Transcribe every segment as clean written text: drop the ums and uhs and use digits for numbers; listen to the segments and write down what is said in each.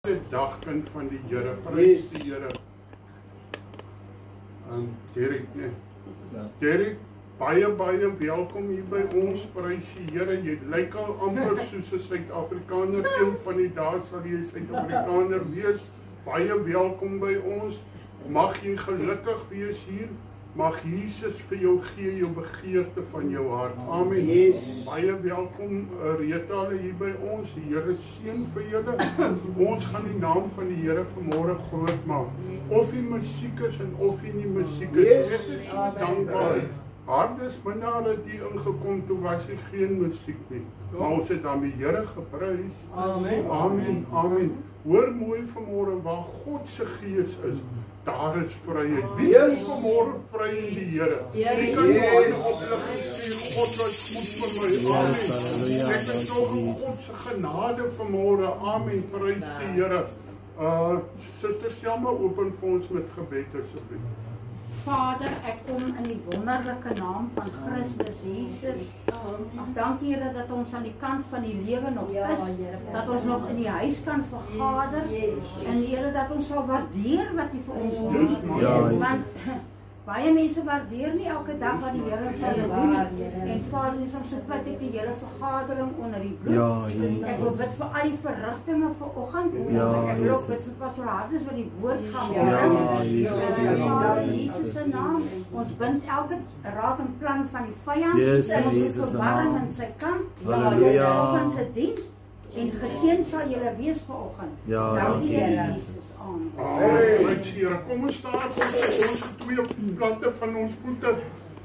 Dis dagkind van die Here, prys die Here. Derek, nee. Derek, baie welkom hier by ons, prys die Here. Jy lyk al amper soos 'n Suid-Afrikaner, een van die dae sal jy Suid-Afrikaner wees. Baie welkom by ons. Mag jy gelukkig wees hier. Mag Jesus vir jou gee jou begeerte van jou hart. Amen. Yes. Baie welkom Rita hier by ons. Die Here seën vir julle. Ons gaan die naam van die Here vanmôre groot maak. Of die musiek is en of die nie musiek is. Yes. Dit is so dankbaar. Hardes minnaar het hier ingekom, toe was hy geen musiek nie. Maar ons het aan die Here geprys. Amen. Amen. Amen. Hoor mooi vanmôre, waar God se gees is, daar is vryheid. Wie is vanmôre vry in die Here? Wie kan my oplig stuur? God was goed vir my. Amen. Ek is nog God se genade vanmôre. Amen. Prys die Here. Suster Selma, open vir ons met gebed asseblief. Vader, ek kom in die wonderlike naam van Christus Jesus. Dankie Here dat ons aan die kant van die lewe nog is, dat ons nog in die huis kan vergader, en Here dat ons sal waardeer wat U vir ons doen. Want baie mense waardeer nie elke dag wat die Here sal doen. En Vader, soms pleit ek die hele vergadering onder die bloed. Ek wil bid vir al die verrigtinge vanoggend. Ek wil ook bid vir Pastor Hardes wat die woord gaan bring. In Jesus se naam, ons bind elke raad en plan van die vyand, elke verwarring in sy kamp, vanoggend se diens, en geseën sal julle wees vanoggend. Dankie Here Jesus. Amen. Kom ons staan op ons twee plante van ons voete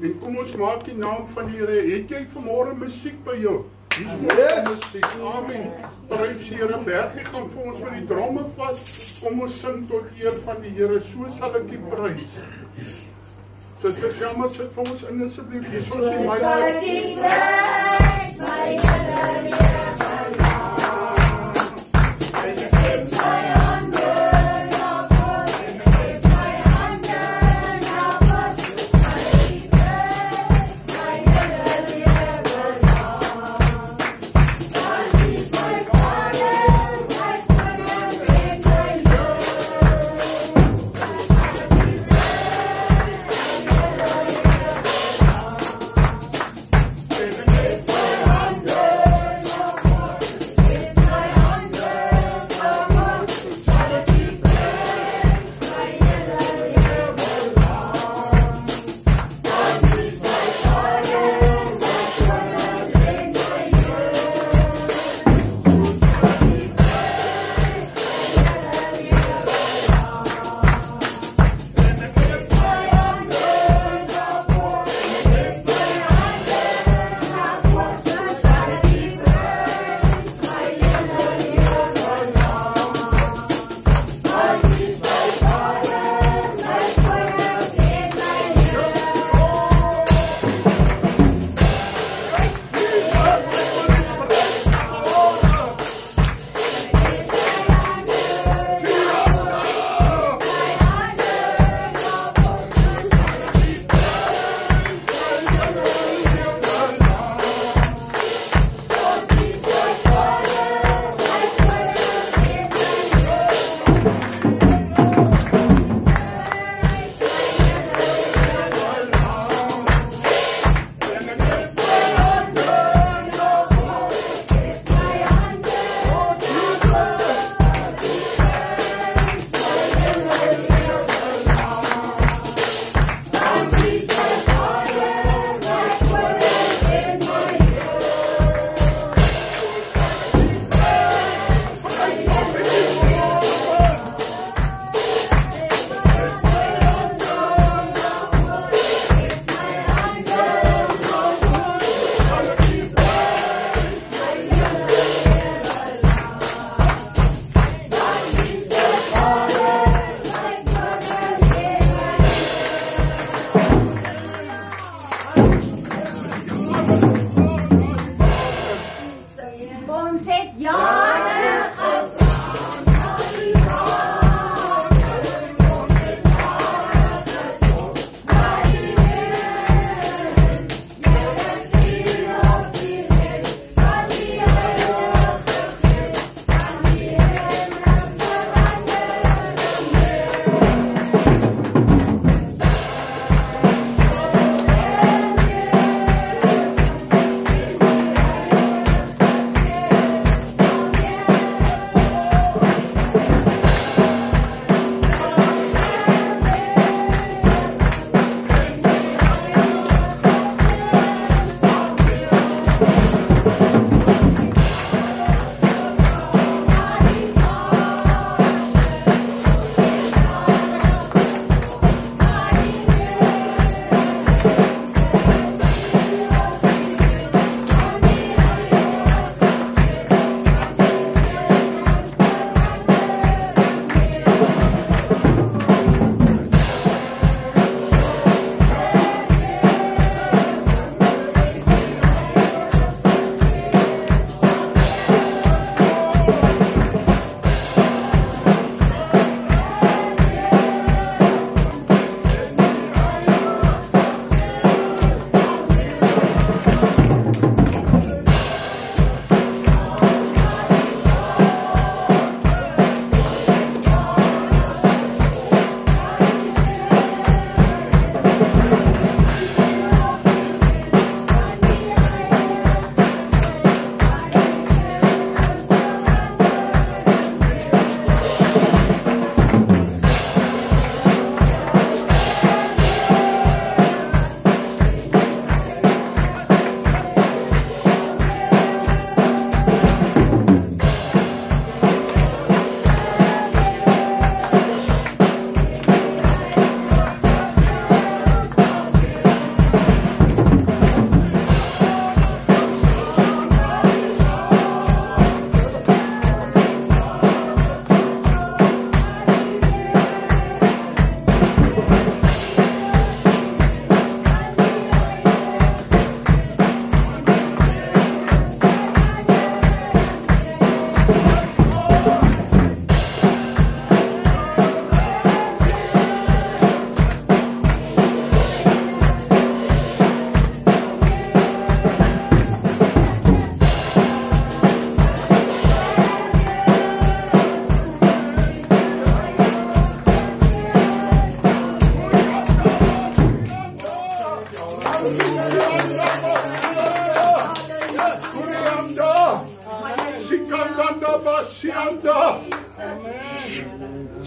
en kom ons maak die naam van die Here. Het jy vanmôre musiek by jou? Dis musiek. Amen. Prys die Here. Bergie gaan vir ons met die dromme vas. Kom ons sing tot eer van die Here. So sal ek U prys. Suster Selma, sit vir ons in asseblief. Hier sal sy my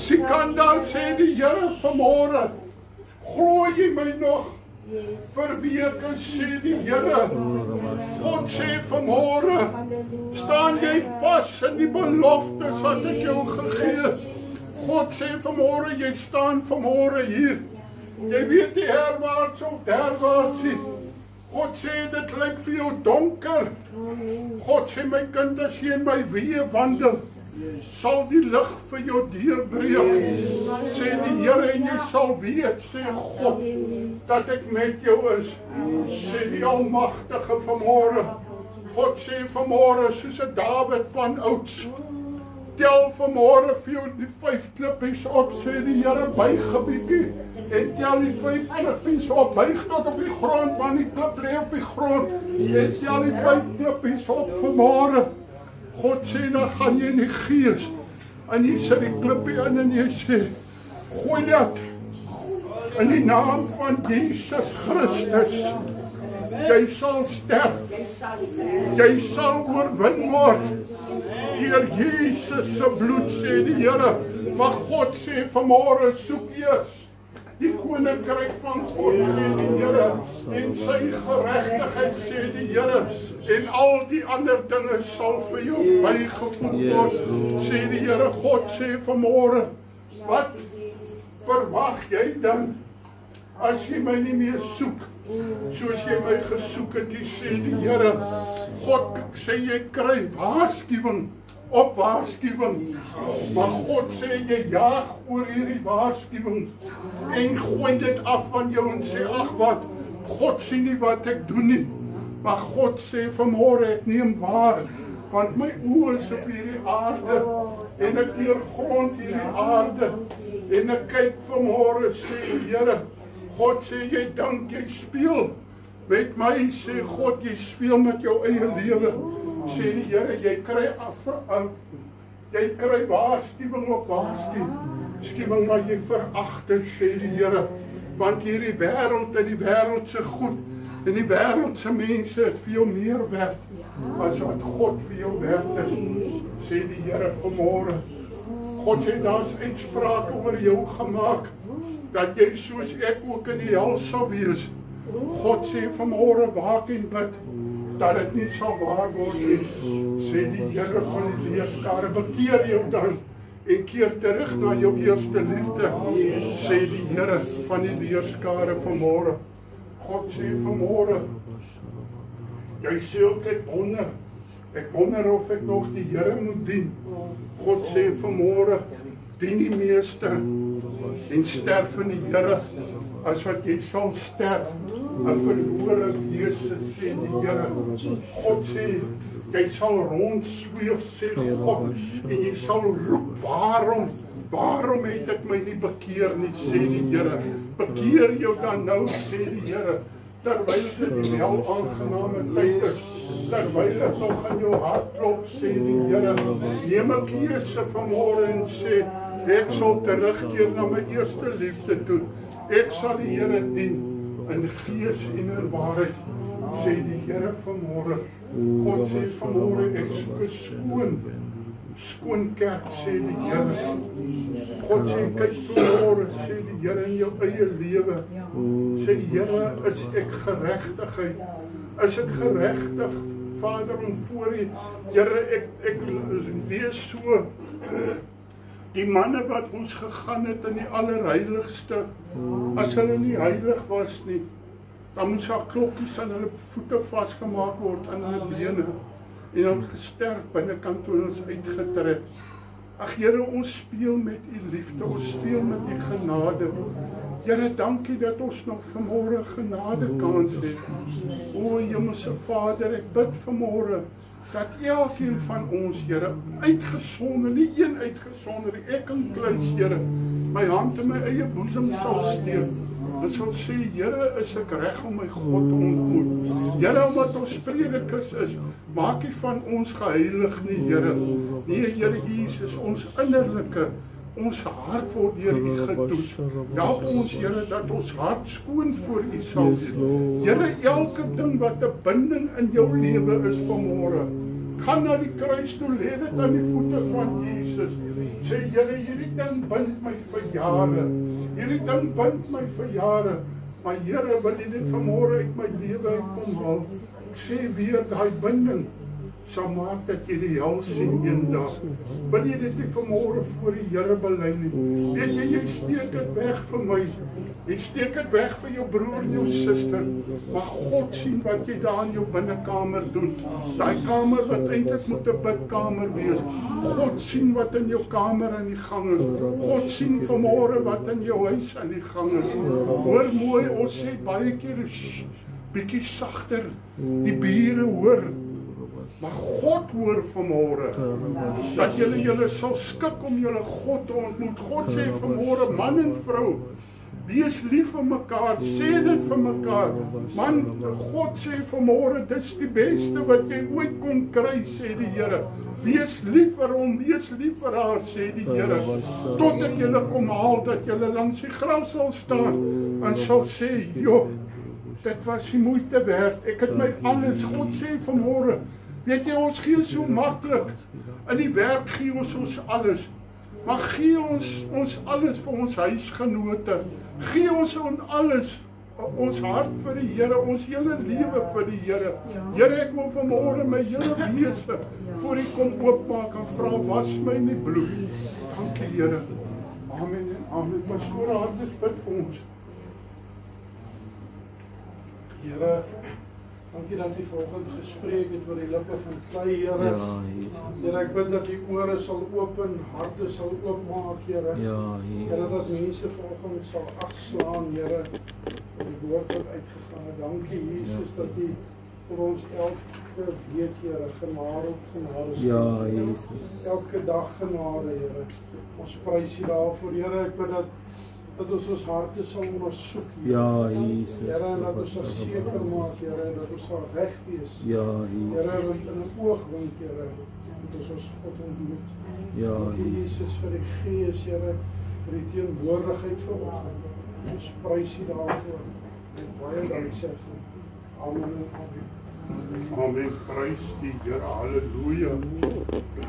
Sikanda sê die Here vanmôre, glo jy my nog? Vir weke sê die Here, God sê vanmôre, staan jy vas in die beloftes wat ek jou gegee. God sê vanmôre, jy staan vanmôre hier. Jy weet nie herwaarts of derwaarts nie. God sê dit lyk vir jou donker. God sê my kind, as jy in my weë wandel, sal die lig vir jou deurbreek. Sê die Here en jy sal weet, sê God, dat ek met jou is. Sê die Almagtige vanmôre. God sê vanmôre, soos 'n Dawid van ouds, tel vanmôre vir jou die 5 klippies op, sê die Here, buig 'n bietjie en tel die 5 klippies op, buig tot op die grond, want die klip lê op die grond, en tel die 5 klippies op vanmôre. God sê, dan gaan jy in die gees, en jy sit die klippie in en jy sê, gooi dit, in die naam van Jesus Christus, jy sal sterf, jy sal oorwin word, deur Jesus se bloed, sê die Here. Maar God sê vanmôre, soek eers die koninkryk van God, sê die Here, en sy geregtigheid, sê die Here, en al die ander dinge sal vir jou bygevoeg word, sê die Here. God sê vanmôre, wat verwag jy dan, as jy my nie meer soek, soos jy my gesoek het, sê die Here. God sê jy kry waarskuwing op waarskuwing, maar God sê jy jaag oor hierdie waarskuwing en gooi dit af van jou en sê, ag wat, God sien nie wat ek doen nie, maar God sê vanmôre, ek neem waar, want my oë is op hierdie aarde en ek deurgrond hierdie aarde en ek kyk vanmôre, sê die Here. God sê jy dink jy speel met my, sê God, jy speel met jou eie lewe, sê die Here, jy kry jy kry waarskuwing op waarskuwing, maar jy verag dit, sê die Here, want hierdie wêreld en die wêreldse goed en die wêreldse mense het vir jou meer werd as wat God vir jou werd is, sê die Here vanmôre. God sê daar's uitsprake oor jou gemaak, dat jy soos ek ook in die hel sal wees. God sê vanmôre, waak en bid, dat dit nie sal waar word nie, sê die Here van die leerskare. Bekeer jou dan en keer terug na jou eerste liefde, sê die Here van die leerskare vanmôre. God sê vanmôre, jy sê ook ek wonder of ek nog die Here moet dien. God sê vanmôre, dien die Meester en sterf in die Here, as wat jy sal sterf, 'n verlore wese, sê die Here. God sê, jy sal rondsweef, sê God, en jy sal roep, waarom het ek my nie bekeer nie, sê die Here. Bekeer jou dan nou, sê die Here, terwyl dit die wel aangename tyd is, terwyl dit nog in jou hart klop, sê die Here. Neem 'n keuse vanmôre en sê, ek sal terugkeer na my eerste liefde toe. Ek sal die Here dien in gees en in waarheid, sê die Here vanmôre. God sê vanmôre, ek soek 'n skoon kerk, sê die Here. God sê, kyk vanmôre, sê die Here, in jou eie lewe. Sê Here, is ek geregtigheid? Is ek geregtig, Vader, om voor U? Here, ek lees so, die manne wat ons gegaan het in die allerheiligste, as hulle nie heilig was nie, dan moet daar klokkies aan hulle voete vasgemaak word, aan hulle bene, en dan gesterf binnekant toe ons uitgetrek. Ag Here, ons speel met U liefde, ons speel met U genade. Here, dankie dat ons nog vanmôre genade kans het. O Hemelse Vader, ek bid vanmôre, dat elkeen van ons, Here, uitgesonder, nie een uitgesonder, ek en kluis, Here, my hand in my eie boesem sal steek, en sal sê, Here, is ek reg om my God te ontmoet? Here, omdat ons predikers is, maak U van ons geheilig nie, Here. Nee, Here Jesus, ons innerlike, ons hart word deur U getoets. Help ons, Here, dat ons hart skoon voor U sal wees. Here, elke ding wat 'n binding in jou lewe is vanmôre, Gaan na die kruis toe, lê dit aan die voete van Jesus. Sê, Here, hierdie ding bind my vir jare. Hierdie ding bind my vir jare. Maar Here, wil U dit vanmôre uit my lewe uitkom haal. Ek sê weer, daai binding sal maak dat jy die hel sien eendag. Wil jy dit nie vanmôre voor die Here bely nie? Weet jy steek dit weg vir my. Jy steek dit weg vir jou broer en jou suster. Maar God sien wat jy daar in jou binnekamer doen. Daai kamer wat eintlik moet 'n bidkamer wees. God sien wat in jou kamer aan die gang is. God sien vanmôre wat in jou huis aan die gang is. Hoor mooi, ons sê baie keer, bietjie sagter, die bure hoor. Maar God hoor vanmôre dat julle sal skik om julle God te ontmoet. God sê vanmôre, man en vrou, wees lief vir mekaar, sê dit vir mekaar. Man, God sê vanmôre, dis die beste wat jy ooit kon kry, sê die Here. Wees lief vir hom, wees lief vir haar, sê die Here. Totdat julle kom haal, dat julle langs die graf sal staan en sal sê, joh, dit was die moeite werd. Ek het my alles, God sê vanmôre, weet jy, ons gee so maklik. In die werk gee ons alles. Maar gee ons alles vir ons huisgenote. Gee ons alles, ons hart vir die Here, ons hele lewe vir die Here. Here, ek wil vanmôre my hele wese voor U kom oopmaak en vra, was my in die bloed. Dankie, Here. Amen en amen. Pastoor Hardes bid vir ons. Here, dankie dat U vanoggend gespreek het oor die lippe van klei, Here. Ja, Jesus. Here, ek bid dat U ore sal open, harte sal oopmaak, Here. Ja, Here, Jesus. dat mense vanoggend sal agslaan, Here, vir die woord wat uitgegaan het. Dankie, Jesus, dat U vir ons elke week, Here, genade op genade sal. Ja, Jesus. Elke dag genade, Here. Ons prys U daarvoor, Here. Ek bid dat ons harte sal ondersoek, Here. Ja, Jesus. Here, en dat ons sal seker maak, Here, en dat ons sal reg wees. Ja, Here, Jesus. want in 'n oogwink, Here, moet ons God ontmoet. Ja, Dankie, Jesus. Jesus, vir die Gees, Here, vir die teenwoordigheid vanoggend. Ons prys U daarvoor. En baie dankie sê ek. Amen en amen. Amen, prys die Here, halleluja.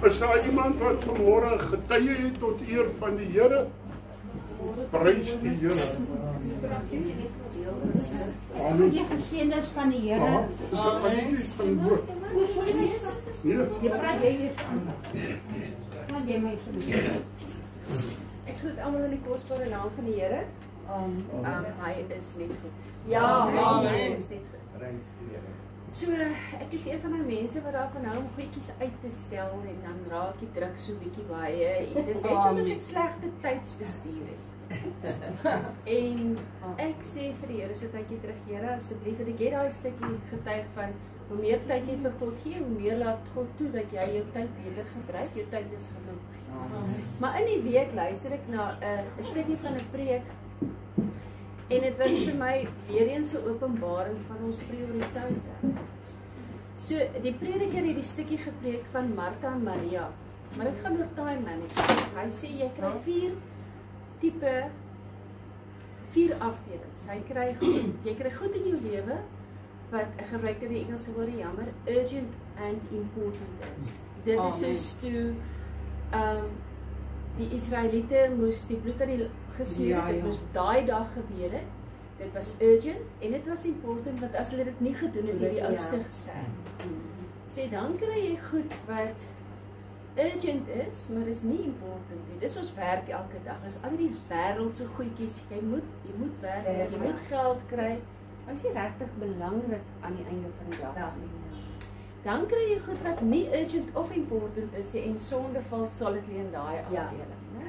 Is daar iemand wat vanmôre getuie het tot eer van die Here? Prys die Here. Amen. Die geseëndes van die Here. Aha, is dat wat jy van woord? Ja. Jy praat jy van. Praat jy my so. Ek groet almal in die kosbare naam van die Here. Hy is net goed. Ja, Hy amen. is net goed. So, ek is een van die mense wat daarvan hou om goedjies uit te stel en dan raak die druk so bietjie baie. En dis net omdat ek slegte tydsbestuur het. En ek sê vir die Here so tydjie terug, Here, asseblief, en ek het daai stukkie getuig van hoe meer tyd jy vir God gee, hoe meer laat God toe dat jy jou tyd beter gebruik. Jou tyd is genoeg. Maar in die week luister ek na 'n stukkie van 'n preek. En dit was vir my weer eens 'n openbaring van ons prioriteite. So die prediker het die stukkie gepreek van Martha en Maria. Maar dit gaan oor time management. Hy sê jy kry vier afdelings. Jy kry goed in jou lewe wat ek gebruik die Engelse woord jammer, urgent and important is. Dit is soos toe die Israeliete moes die bloed aan die gesmeer het, dit moes daai dag gebeur het. Dit was urgent en dit was important want as hulle dit nie gedoen het, het die ouste gesterf. Sê dan kry jy goed wat urgent is, maar dis nie important nie. Dis ons werk elke dag. Dis al die wêreldse goedjies. Jy moet werk, jy moet geld kry. Maar dit is nie regtig belangrik aan die einde van die dag nie. Dan kry jy goed wat nie urgent of important is en sondeval solidly in daai afdeling, né?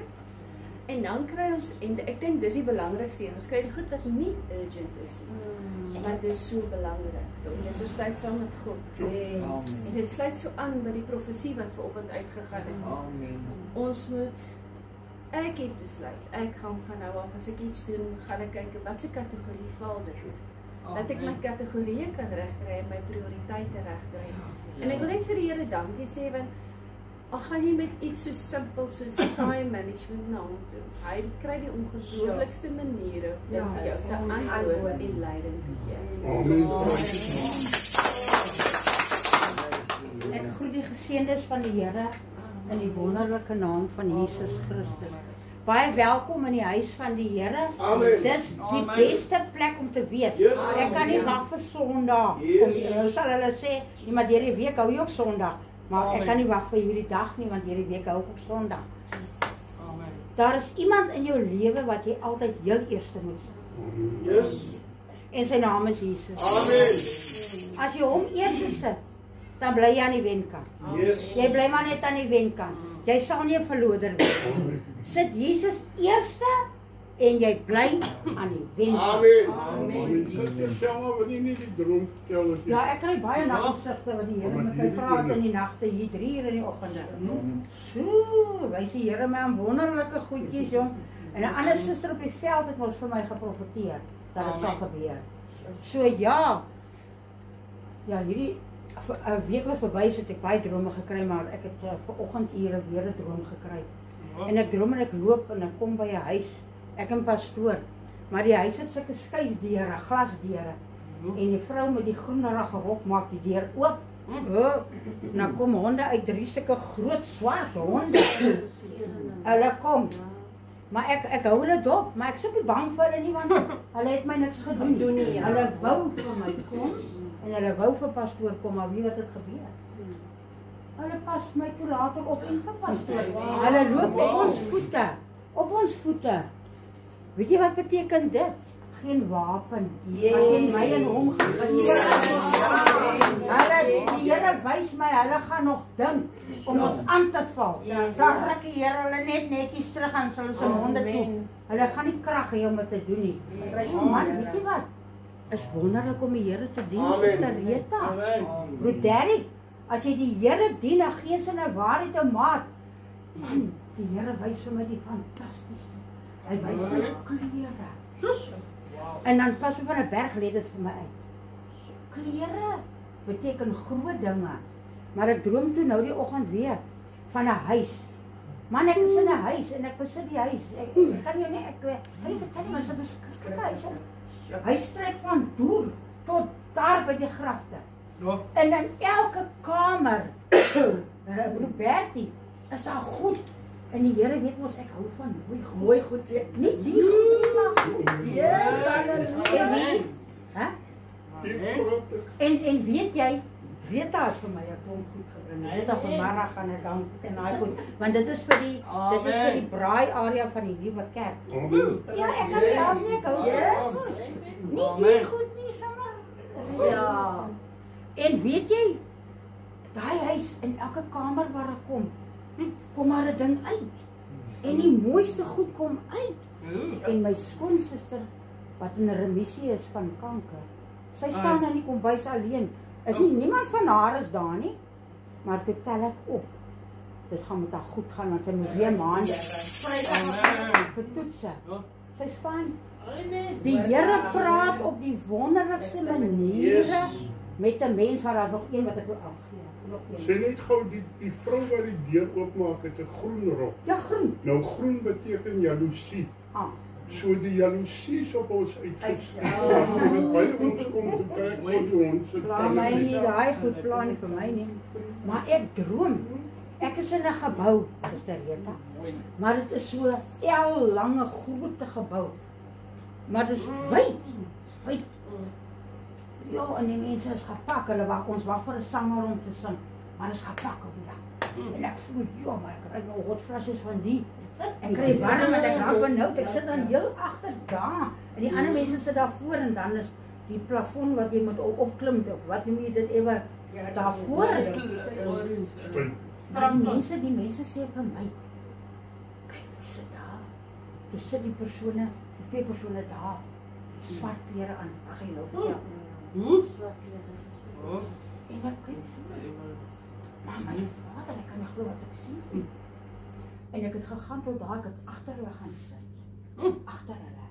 En dan kry ons, en ek dink dis die belangrikste een, ons kry die goed wat nie urgent is nie. Maar dit is so belangrik. Dis so sluit saam met God. En dit sluit so aan by die profesie wat vanoggend uitgegaan het. Ons moet, ek het besluit, ek gaan van nou af, as ek iets doen, gaan ek kyk wat se kategorie val dit. Dat ek my kategorieë kan regkry en my prioriteite regkry. En ek wil net vir die Here dankie sê, want al gaan jy met iets so simpel soos time management na hom toe, hy kry die ongelooflikste maniere om vir jou te antwoord en leiding te gee. Ek groet die geseëndes van die Here in die wonderlike naam van Jesus Christus. Baie welkom in die huis van die Here. Dis die beste plek om te wees. Ek kan nie wag vir Sondag. Nou sal hulle sê, maar deur die week hou jy ook Sondag. Maar ek kan nie wag vir hierdie dag nie, want deur die week hou ek ook Sondag. Daar is iemand in jou lewe wat jy altyd heel eerste moet sit. En sy naam is Jesus. As jy hom eers sit, dan bly jy aan die wenkant. Jy bly maar net aan die wenkant. Jy sal nie 'n verloder wees. Sit Jesus eerste en jy bly aan die wenkant. Amen. Suster Selma, wil jy nie die droom vertel as jy... Ja, ek kry baie naggesigte wat die Here met my praat in die nagte hier 3 uur in die oggende. So, wys die Here my aan wonderlike goedjies, jong. En 'n ander suster op die veld het mos vir my geprofeteer dat dit sal gebeur. So ja, hierdie 'n week was verby, het ek baie drome gekry, maar ek het vanoggend ure weer 'n droom gekry. En ek droom en ek loop en ek kom by 'n huis, ek en pastoor, maar die huis het sulke skuifdeure, glasdeure. En die vrou met die groenerige rok maak die deur oop. Nou kom honde uit 3 sulke groot swart honde. Hulle kom. Maar ek hou hulle dop, maar ek is nie bang vir hulle nie, want hulle het my niks gedoen nie. Hulle wou vir my kom en hulle wou vir pastoor kom, maar wie wat het gebeur? Hulle pas my toe later op en vir pastoor. Hulle loop op ons voete. Op ons voete. Weet jy wat beteken dit? Geen wapen. Geen my en hom gebeur. Die Here wys my, hulle gaan nog dink om ons aan te val. Dan ruk die Here hulle net netjies terug aan hulle se monde toe. Hulle gaan nie krag hê om dit te doen nie. Man, weet jy wat? Is wonderlik om die Here te dien, Suster Rita. Broer Derek, as jy die Here dien, dan gee sy 'n waarheid en maat. Man, die Here wys vir my die fantastiese. Hy wys my klere. En dan pas op van 'n berg lê dit vir my uit. Klere beteken groot dinge. Maar ek droom toe nou die oggend weer van 'n huis. Man, ek is in 'n huis en ek besit die huis. Ek kan jou nie kan nie vertel maar dit is 'n beskikkelike huis. Hy strek van deur tot daar by die grafte. En in elke kamer, broer Bertie, is daar goed. En die Here weet mos ek hou van mooi goed. Nie die goed nie, maar goed. En weet jy, Rita het vir my 'n klomp goed gebring. Rita vanmiddag gaan ek dan en daai goed, want dit is vir die braai area van die nuwe kerk. Ja, ek kan nie help nie, ek hou goed. Nie die goed nie, sommer. Ja. En weet jy, daai huis in elke kamer waar ek kom maar 'n ding uit. En die mooiste goed kom uit. En my skoonsister wat in 'n remissie is van kanker. Sy staan in die kombuis alleen. Is nie niemand van haar is daar nie. Maar toe tel ek op. Dit gaan met haar goed gaan want sy moet weer maande Vrydag vir toetse. Sy's fyn. Die Here praat op die wonderlikste maniere met 'n mens wat daar nog een wat ek wil afgee. Sê net gou die vrou wat die deur oopmaak het 'n groen rok. Ja, groen. Nou groen beteken jaloesie. So die jaloesie is op ons uitgestuur. Baie ons kom gekyk vir ons. Plan my nie, daai goed plan nie vir my nie. Maar ek droom. Ek is in 'n gebou, Suster Rita. Maar dit is so 'n lange groot gebou. Maar dit is wyd. Ja, en die mense is gepak, hulle ons wag vir 'n sanger om te sing, maar is gepak op die dag. En ek voel, ja, maar ek kry nou hotflashes van die. Ek kry warm en ek raak benoud, ek sit dan heel agter daar. En die ander mense sit daar voor en dan is die plafon wat jy moet opklim, of wat noem jy dit ewe, daar voor. Die mense sê vir my, kyk, wie sit daar? Dis sit die twee persone daar, swart klere aan, ag jy nou vertel. En ek kyk so. Maar my vader, ek kan nie glo wat ek sien. En ek het gegaan tot daar, ek het agter hulle gaan sit. Agter hulle.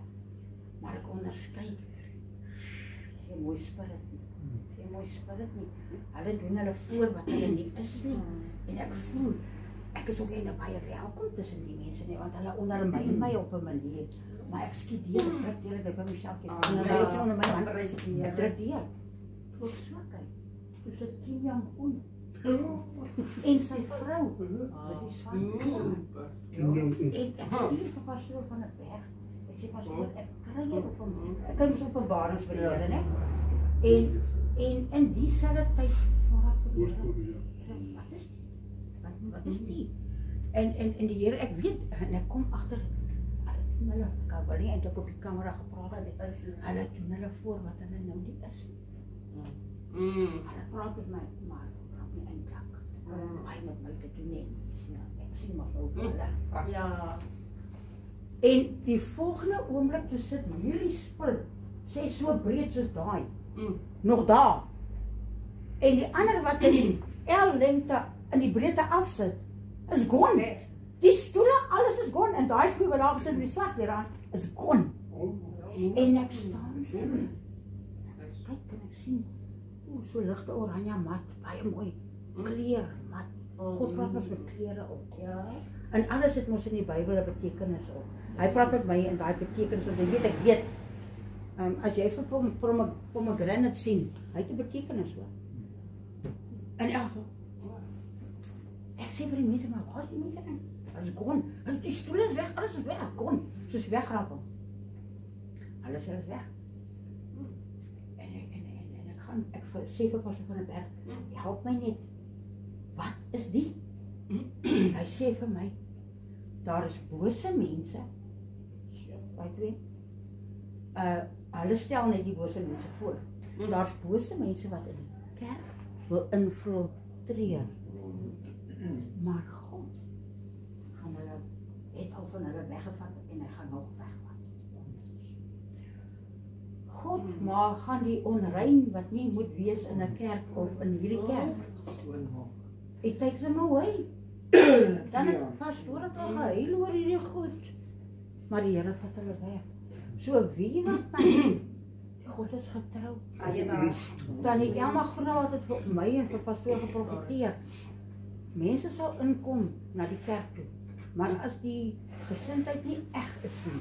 Maar ek onderskei. Geen mooi spirit nie. Hulle doen hulle voor wat hulle nie is nie. En ek voel, ek is ook baie welkom tussen die mense nie, want hulle ondermyn my op 'n manier. Maar ek skiet deur, ek druk deur, ek by myself kyk. En onder my hand, ek druk deur. Ek so kyk. Dis 'n 10 jaar on. En sy vrou, met die swart man. En ek stuur vir pastoor van 'n berg. Ek sê pastoor, ek kry hier ek kry mos openbarings by die Here, né? En in dieselfde tyd vra ek vir die Here, wat is die? En die Here, ek weet, en ek kom agter, hulle kan wel nie eintlik op die kamera gepraat het, hulle doen hulle voor wat hulle nou nie is. Hulle praat met my, maar praat nie eintlik. Hy met my te doen nie. Ek sien maar nou hulle. Ja. En die volgende oomblik toe sit hierdie spul, sê so breed soos daai, nog daar. En die ander wat in die L-lengte in die breedte afsit, is gone. Die stoele, alles is gone. En daai koe wat daar gesit met die swart weer aan, is gone. En ek staan so. Kyk en ek sien, so ligte oranje mat, baie mooi. Kleur, mat. God praat ons met kleure op. Ja. En alles het mos in die Bybel 'n betekenis op. Hy praat met my en daai betekenis, want ek weet, as jy vir pomegranate sien, hy het 'n betekenis hoor. En ek sê vir die mense, maar waar is die mense in? Alles gone. Die stoel is weg, alles is weg, gone. Soos wegrappel. Alles is weg. En ek sê vir pastoor van 'n berg, help my net. Wat is die? Hy sê vir my, daar is bose mense. Weet jy? Hulle stel net die bose mense voor. Daar's bose mense wat in die kerk wil infiltreer. Maar God gaan hulle, het al van hulle weggevat en hy gaan nog wegvat. God maar gaan die onrein wat nie moet wees in 'n kerk of in hierdie kerk. It takes them away. Dan het pastoor het al gehuil oor hierdie goed. Maar die Here vat hulle weg. So wie wat my God is getrou. Tannie Elma Groot het vir my en vir pastoor geprofeteer. Mense sal inkom na die kerk toe. Maar as die gesindheid nie reg is nie,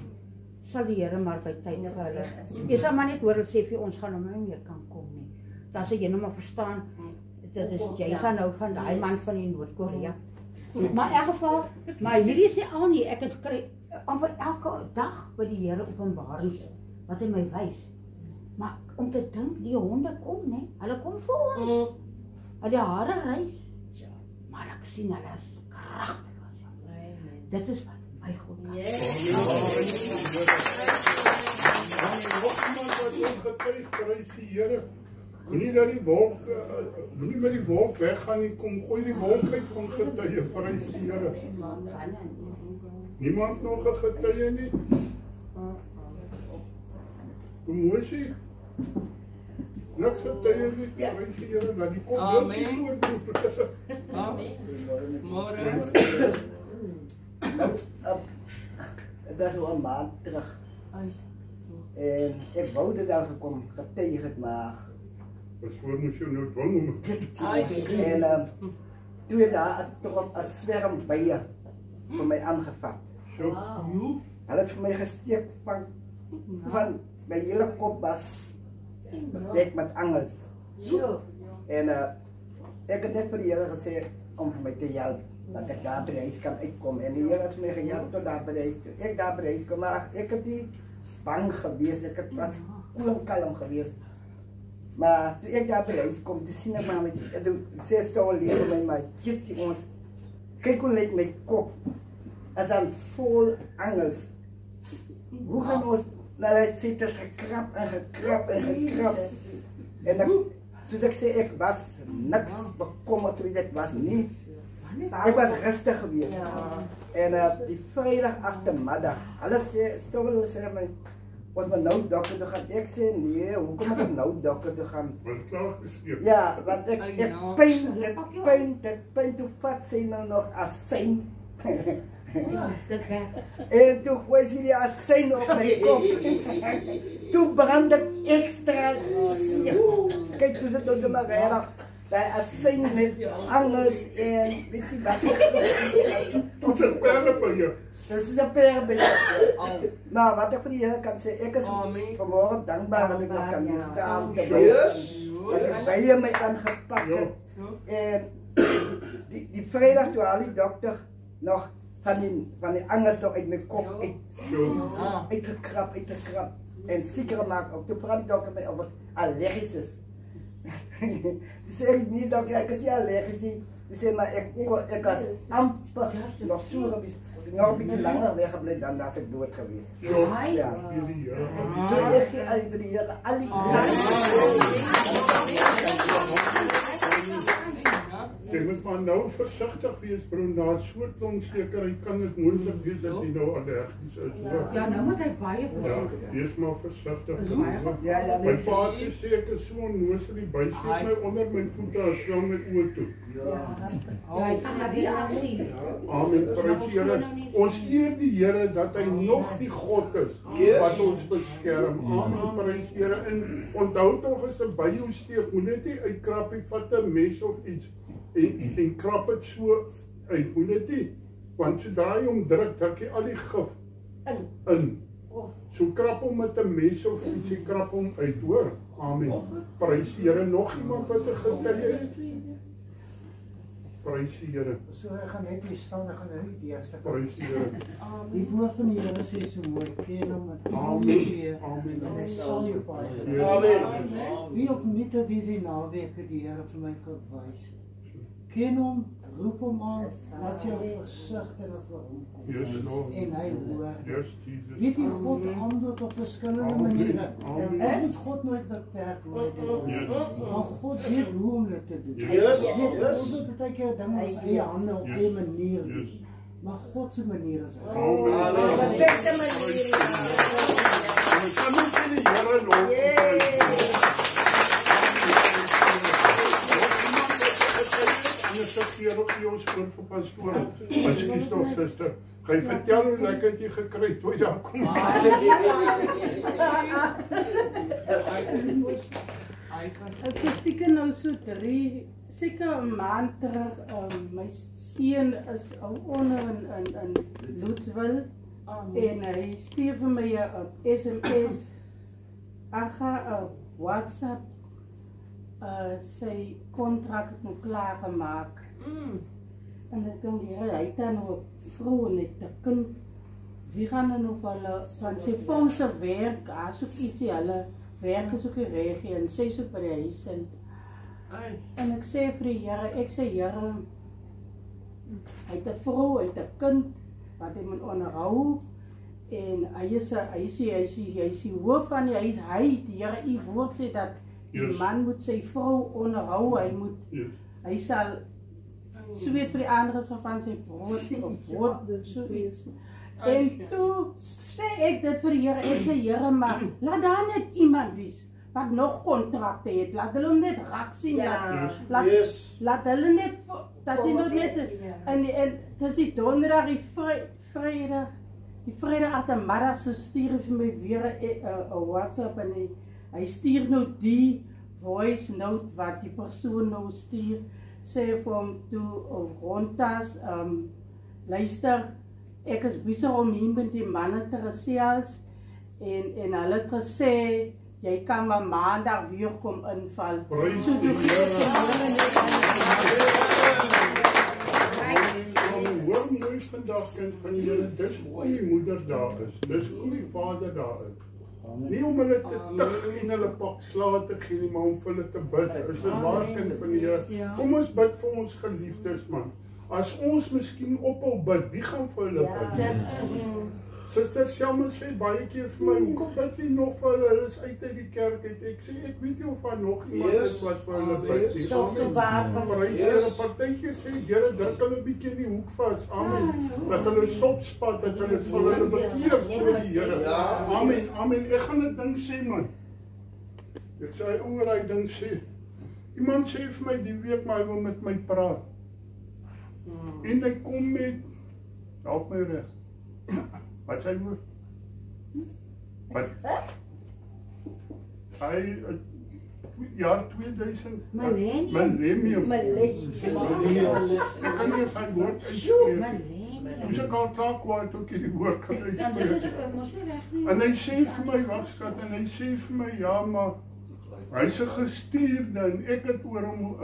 sal die Here maar by tyd vir hulle. Jy sal maar net hoor hulle sê vir ons gaan nou nie meer kan kom nie. Dan sê jy nou maar verstaan, dit is jy gaan nou van daai man van die Noord-Korea. Maar in elk geval, maar hierdie is nie al nie. Ek het kry amper elke dag by die Here openbarings wat hy my wys. Maar om te dink die honde kom, né? Hulle kom vir ons. Hulle die hare reis. Maar ek sien hulle is kragtig. Dit is wat my God kan. Moenie dat die wolk, moenie met die wolk weggaan nie, kom gooi die wolk uit van getuie, prys die Here. Niemand nog 'n getuie nie. Hoe mooi sê? Niks getuie nie, prys die Here, dat die kom heel die woord. Amen. Môre. Dat is al 'n maand terug. En ek wou dit al gekom, getuig het maar. Pastoor moes jou nou dwang om. En toe het daar toch 'n swerm bye vir my aangevat. Hulle het vir my gesteek van my hele kop was dek met angels. En ek het net vir die Here gesê om vir my te help, dat ek daar by die huis kan uitkom. En die Here het my gehelp tot daar by die huis toe. Ek daar by die huis kom, maar ek het nie bang gewees, ek het was koel en kalm gewees. Maar toe ek daar by die huis kom, te sien ek maar met, ek sê stel leer my, maar jyt ons, kyk hoe lyk my kop, as dan vol angels. Hoe gaan ons, nou het sê het gekrap en gekrap en gekrap. En ek, soos ek sê, ek was niks bekommerd hoe ek was nie. Ek was rustig geweest. En die Vrydag agtermiddag, hulle sê, hulle sê my, ons moet nou dokter toe gaan. Ek sê nee, hoekom moet ek nou dokter toe gaan? Ja, want ek pyn toe vat sy nou nog asyn. En toe gooi sy die asyn op my kop. Toe brand ek extra seer. Kyk, toe sit ons in my regtig. Daai asyn met angels en weet jy wat? Dit is 'n perle. Dit is 'n perle. Maar wat ek vir die Here kan sê, ek is vanmôre dankbaar dat ek nog kan staan. Dat hy my aangepak het. En die vrijdag toe haal die dokter nog van die angst nog uit mijn kop uitgekrap. En zeker maakt op. Toen praat die dokter mij over allergisch is. Toen zei ik niet dokter, ik is niet allergisch. Toen zei maar ik was amper nog zo geweest. Nog een beetje langer weggebleven dan als ik dood geweest. Ja. Zo erg je al die Jy moet maar nou versigtig wees, bro, na so longstekerheid kan dit moontlik wees dat jy nou allergies is. Ja, nou moet hy baie versigtig. Ja, wees maar versigtig. Ja, My pa het gesê ek is so onnoosel, die bysteek my onder my voete as wel my oë toe. Ja, hy gaan na die aksie. Amen, prys die Here. Ons eer die Here dat hy nog die God is wat ons beskerm. Amen, prys die Here. En onthou tog as 'n by jou steek, moet net nie uitkrap nie, vat 'n mes of iets. En krap het so uit, moet dit nie, want sodra jy hom druk jy al die gif in. So krap hom met 'n mes of iets, jy krap hom uit, hoor. Amen. Prys die Here. Nog iemand wat 'n getuie het? Prys die Here. So ek gaan net hier staan, ek gaan nou die eerste Prys die Here. Die woord van die Here sê so mooi, ken hom met Amen. en hy sal jou baie. Amen. Wie ook niet dat die naweke die Here vir my gewys. Ken hom, roep hom aan, laat jou versigtig vir hom kom. Yes, Lord. En hy hoor. Yes, Jesus. Weet jy, God antwoord op verskillende maniere. Ons moet God nooit beperk nooit. Maar God weet hoe om dit te doen. Yes. Ons moet baie keer dinge op eie hande op eie manier doen. Maar God se manier is reg. Perfekte manier. Ons kan nie vir die Here lof. Hier op jou skoon vir pastoor. Ekskuus tog suster. Gaan jy vertel hoe lekker jy gekry het toe jy daar kom. Ek is seker nou so 'n maand terug, my seun is onder in Loetswil en hy stuur vir my 'n SMS, ag WhatsApp, sy kontrak het nou klaar gemaak. En ek dink hy het dan nou 'n vrou en 'n kind. Wie gaan dan nog hulle van sy vrou se werk, asook ietsie hulle werk is ook die regie en sy is ook by die huis en ek sê vir die Here, ek sê Here, hy het 'n vrou, hy het 'n kind wat hy moet onderhou en hy is die hoof van die huis, die Here, u woord sê dat die man moet sy vrou onderhou, hy sal sweet vir die ander van sy brood, so iets. En toe sê ek dit vir die Here, ek sê Here, maar laat daar net iemand wees wat nog kontrakte het, laat hulle hom net raak sien, laat hulle net, dat hy nog net, en dis die donderdag, die vrydag agtermiddag, so stuur hy vir my weer 'n WhatsApp en hy stuur nou die voice note wat die persoon nou stuur, sê vir hom toe rondtas, luister, ek is besig om hier met die manne te gesels en hulle het gesê jy kan maar maandag weer kom inval. Prys die Here. Hoor mooi vandag kind van die Here, dis hoe die moeder daar is, dis hoe die vader daar is. Nie om hulle te tig en hulle pak slaag te gee nie, maar om vir hulle te bid. Is dit waar kind van die Here? Kom ons bid vir ons geliefdes man. As ons miskien ophou bid, wie gaan vir hulle bid? Suster Selma sê baie keer vir my, hoekom bid jy nog vir hulle, hulle is uit die kerk uit. Ek sê, ek weet nie of daar nog iemand is wat vir hulle bid nie. Amen. Partykeer sê, Here, druk hulle 'n bietjie in die hoek vas. Amen. Dat hulle sopspat, dat hulle sal hulle bekeer voor die Here. Amen, amen. Ek gaan 'n ding sê man. Ek sê hy oor hy ding sê. Iemand sê vir my die week, maar hy wil met my praat. En hy kom met, help my reg. Wat sê jy? Wat? Hy, jaar 2000. Millennium. Ek kan nie van woord uitspreek. Hoe ek al klaar kwaad ook die woord kan uitspreek. En hy sê vir my, wacht skat, en hy sê vir my, ja maar, Hy's 'n gestuurde en ek het oor hom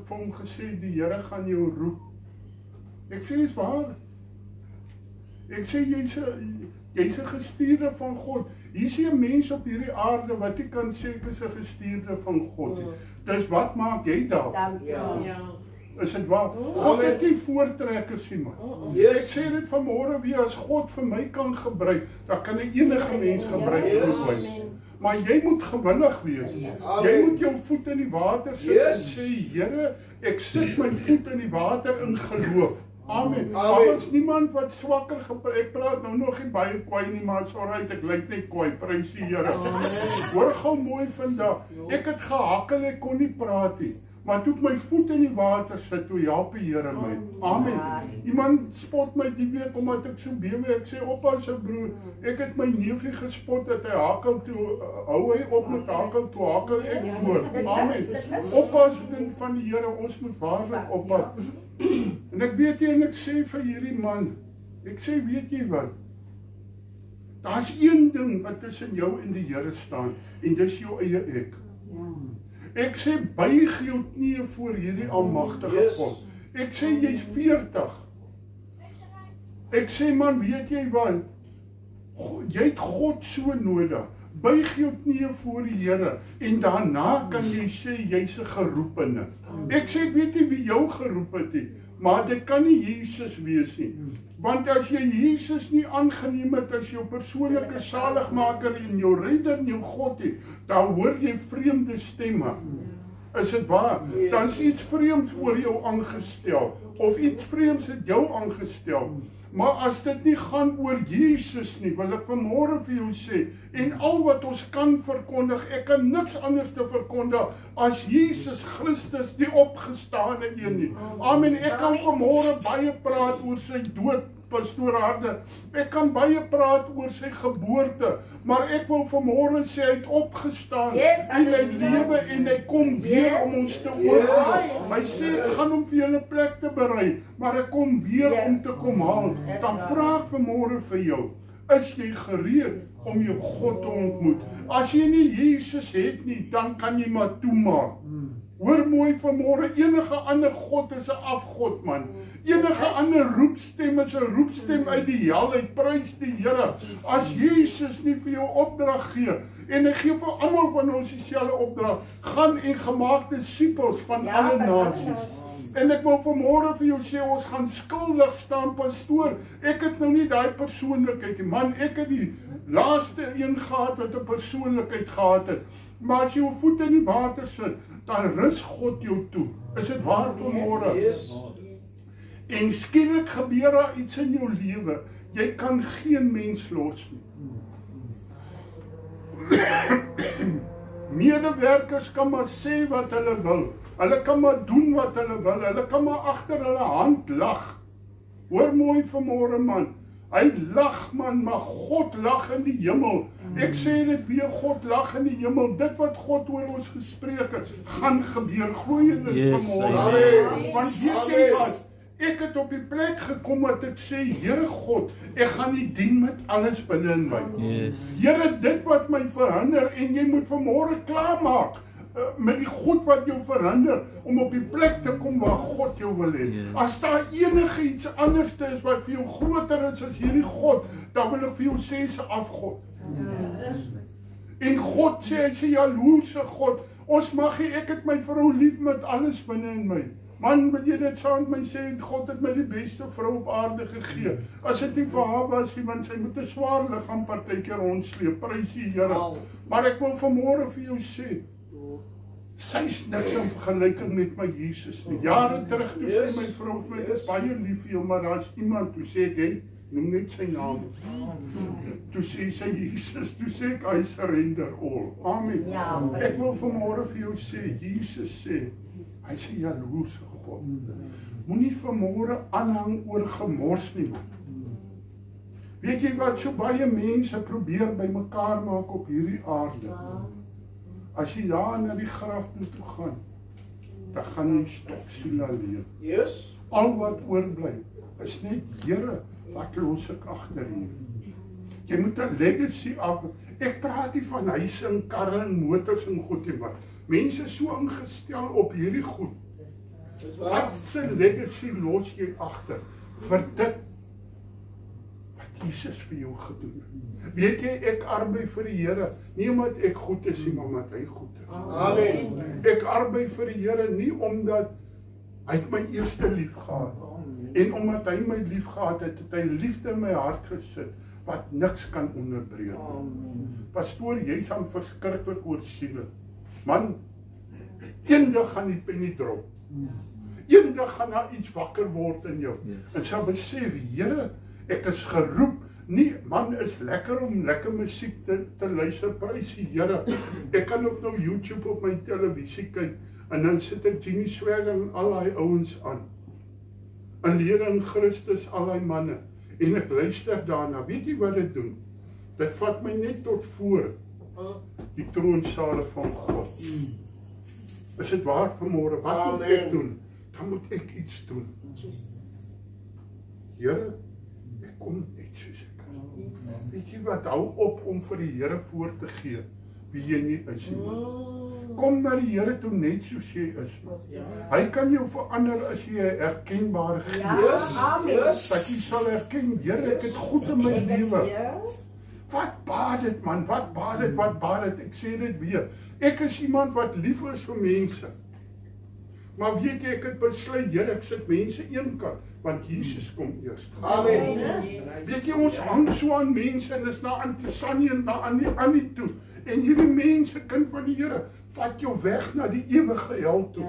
vir hom gesê die Here gaan jou roep. Ek sê is waar. Ek sê jy's 'n gestuurde van God. Hier is 'n mens op hierdie aarde wat jy kan sê ek is 'n gestuurde van God. Dus wat maak jy daarvan? Is dit waar? God het nie voortrekkers nie, man. Ek sê dit vanmôre weer, as God vir my kan gebruik, dan kan hy enige mens gebruik. Maar jy moet gewillig wees. Jy moet jou voet in die water sit en sê, Here, ek sit my voet in die water in geloof. Amen. Daar is niemand wat swakker gepraat. Ek praat nou nog nie baie kwaai nie, maar sorry, ek lyk net kwaai. Prys die Here. Hoor gou mooi vandag. Ek het gehakkel, ek kon nie praat nie. Maar toe ek my voet in die water sit, toe help die Here my. Amen. Iemand spot my die week omdat ek so bewe. Ek sê, oppas se broer, ek het my neefie gespot dat hy hakkel toe, hou hy op met hakkel toe hakkel ek voor. Amen. Oppas ding van die Here, ons moet waarlik oppas. En ek weet jy, en ek sê vir hierdie man, ek sê, weet jy wat? Daar's een ding wat tussen jou en die Here staan, en dis jou eie ek. Ek sê, buig jou knieë voor hierdie almagtige God. Ek sê, jy's 40. Ek sê, man, weet jy wat? Jy het God so nodig. Buig jou knieë voor die Here, en daarna kan jy sê, jy's 'n geroepene. Ek sê, ek weet nie wie jou geroep het nie, maar dit kan nie Jesus wees nie. Want as jy Jesus nie aangeneem het as jou persoonlike saligmaker en jou redder en jou God het, dan hoor jy vreemde stemme. Is dit waar? Dan is iets vreemds oor jou aangestel, of iets vreemds het jou aangestel. Maar as dit nie gaan oor Jesus nie, wil ek vanmôre vir jou sê, en al wat ons kan verkondig, ek kan niks anders te verkondig as Jesus Christus die opgestane een nie. Amen. Ek kan vanmôre baie praat oor sy dood, Pastoor Harde. Ek kan baie praat oor sy geboorte, maar ek wil vanmôre sê hy het opgestaan en hy lewe en hy kom weer om ons te oordeel. Hy sê ek gaan om vir julle plek te berei, maar ek kom weer om te kom haal. Dan vra ek vanmôre vir jou, is jy gereed om jou God te ontmoet? As jy nie Jesus het nie, dan kan jy maar toemaak. Hoor mooi vanmôre, enige ander God is 'n afgod, man. Enige ander roepstem is 'n roepstem uit die hel uit. Prys die Here. As Jesus nie vir jou opdrag gee, en hy gee vir almal van ons dieselfde opdrag, gaan en gemaak disippels van alle nasies. En ek wil vanmôre vir jou sê, ons gaan skuldig staan, pastoor. Ek het nou nie daai persoonlikheid nie. Man, ek het die laaste een gehad wat 'n persoonlikheid gehad het. Maar as jy jou voet in die water sit, dan rus God jou toe. Is dit waar vanmôre? En skielik gebeur daar iets in jou lewe. Jy kan geen mens los nie. Medewerkers kan maar sê wat hulle wil. Hulle kan maar doen wat hulle wil. Hulle kan maar agter hulle hand lag. Hoor mooi vanmôre, man. Hy lag, man, maar God lag in die hemel. Ek sê dit weer, God lag in die hemel. Dit wat God oor ons gespreek het, gaan gebeur. Gooi in dit vanmôre. Want weet jy wat? Ek het op die plek gekom wat ek sê, Here God, ek gaan nie dien met alles binne in my. Here, dit wat my verhinder, en jy moet vanmôre klaarmaak met die goed wat jou verhinder, om op die plek te kom waar God jou wil hê. As daar enige iets anders is wat vir jou groter is as hierdie God, dan wil ek vir jou sê, is 'n afgod. En God sê, hy sê jaloerse God, ons mag nie, ek het my vrou lief met alles binne in my. Man, wil jy dit saam met my sê, God het my die beste vrou op aarde gegee. As dit nie vir haar was nie, want sy moet 'n swaar liggaam partykeer rondsleep, prys die Here. Maar ek wil vanmôre vir jou sê, sy's niks in vergelyking met my Jesus nie. Jare terug toe sê my vrou vir my, dis baie lief vir jou, maar daar's iemand, toe sê ek, hey, noem net sy naam. Toe sê sy Jesus, toe sê ek, I surrender all. Amen. Ek wil vanmôre vir jou sê, Jesus sê, hy sê jaloerse God. Moenie vanmôre aanhang oor gemors nie, man. Weet jy wat, so baie mense probeer by mekaar maak op hierdie aarde. As jy daar na die graf toe gaan, dan gaan jy stoksiel leef. Al wat oorbly is net, Here, wat los ek agter hier? Jy moet 'n legacy af. Ek praat nie van huise en karre en motors en goed nie, maar mense is so ingestel op hierdie goed. Wat se legacy los jy agter vir dit wat Jesus vir jou gedoen het? Weet jy, ek arbei vir die Here, nie omdat ek goed is nie, maar omdat hy goed is. Amen. Ek arbei vir die Here nie omdat hy het my eerste lief gehad. En omdat hy my lief gehad het, het hy liefde in my hart gesit, wat niks kan onderbreek. Pastoor, jy sal verskriklik oor siele. Man, eendag gaan die penny drop. Eendag gaan daar iets wakker word in jou. En sal besef, Here, ek is geroep. Nie, man, is lekker om lekker musiek te luister, prys die Here. Ek kan ook nou YouTube op my televisie kyk, en dan sit ek Jimmy Swagger en al die ouens aan. En leer in Christus al die manne. En ek luister daarna. Weet jy wat dit doen? Dit vat my net tot voor die troonsale van God. Is dit waar vanmôre? Wat moet ek doen? Dan moet ek iets doen. Here, ek kom net soos ek is. Weet jy wat? Hou op om vir die Here voor te gee wie jy nie is nie. Kom na die Here toe net soos jy is. Hy kan jou verander as jy 'n erkenbare gees is. Dat jy sal erken, Here, ek het goed in my lewe. Wat baat dit, man? Wat baat dit? Wat baat dit? Ek sê dit weer. Ek is iemand wat lief is vir mense. Maar weet jy, ek het besluit, Here, ek sit mense eenkant, want Jesus kom eers. Amen. Weet jy, ons hang so aan mense en is na Antisanie en na Annie toe. En hierdie mense, kind van die Here, vat jou weg na die ewige hel toe.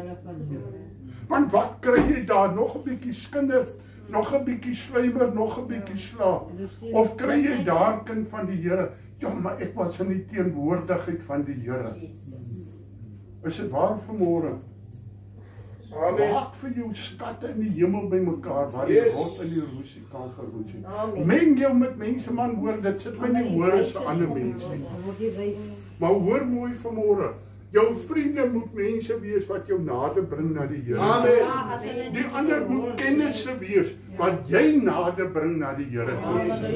Want wat kry jy daar? Nog 'n bietjie skinder, nog 'n bietjie slymer, nog 'n bietjie slaap. Of kry jy daar, kind van die Here? Ja, maar ek was in die teenwoordigheid van die Here. Is dit waar vanmôre? Maak vir jou skatte in die hemel bymekaar, waar die rot in die roesie kan verroes het. Meng jou met mense, man, hoor, dit sit my nie hoor as ander mense nie. Maar hoor mooi vanmôre, jou vriende moet mense wees wat jou nader bring na die Here. Amen. Die ander moet kennisse wees wat jy nader bring na die Here.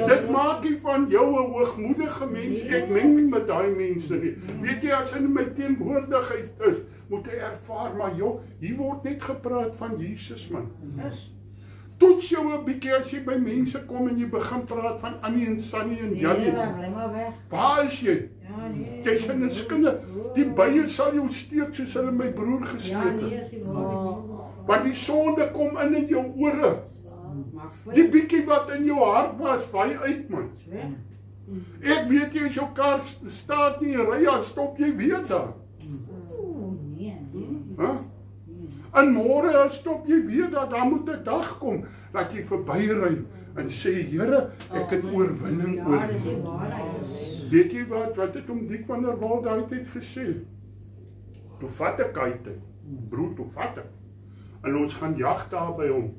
Dit maak nie van jou 'n hoogmoedige mens. Ek meng nie met daai mense nie. Weet jy, as in my teenwoordigheid is, moet jy ervaar, maar joh, hier word net gepraat van Jesus, man. Toets jou 'n bietjie as jy by mense kom en jy begin praat van Annie en Sunny en Jannie. Waar is jy? Jy's in 'n skinder. Die bye sal jou steek soos hulle my broer gesteek het. Want die sonde kom in jou ore. Die bietjie wat in jou hart was, vaai uit, man. Ek weet jy, as jou kar staat nie, ry jy, stop jy weer daar. En môre stop jy weer dat daar moet 'n dag kom dat jy verbyry en sê, Here, ek het oorwinning oor U. Weet jy wat het om Diek van der Walt daai tyd gesê? Toe vat ek hy tyd, broer, toe vat ek. En ons gaan jag daar by hom.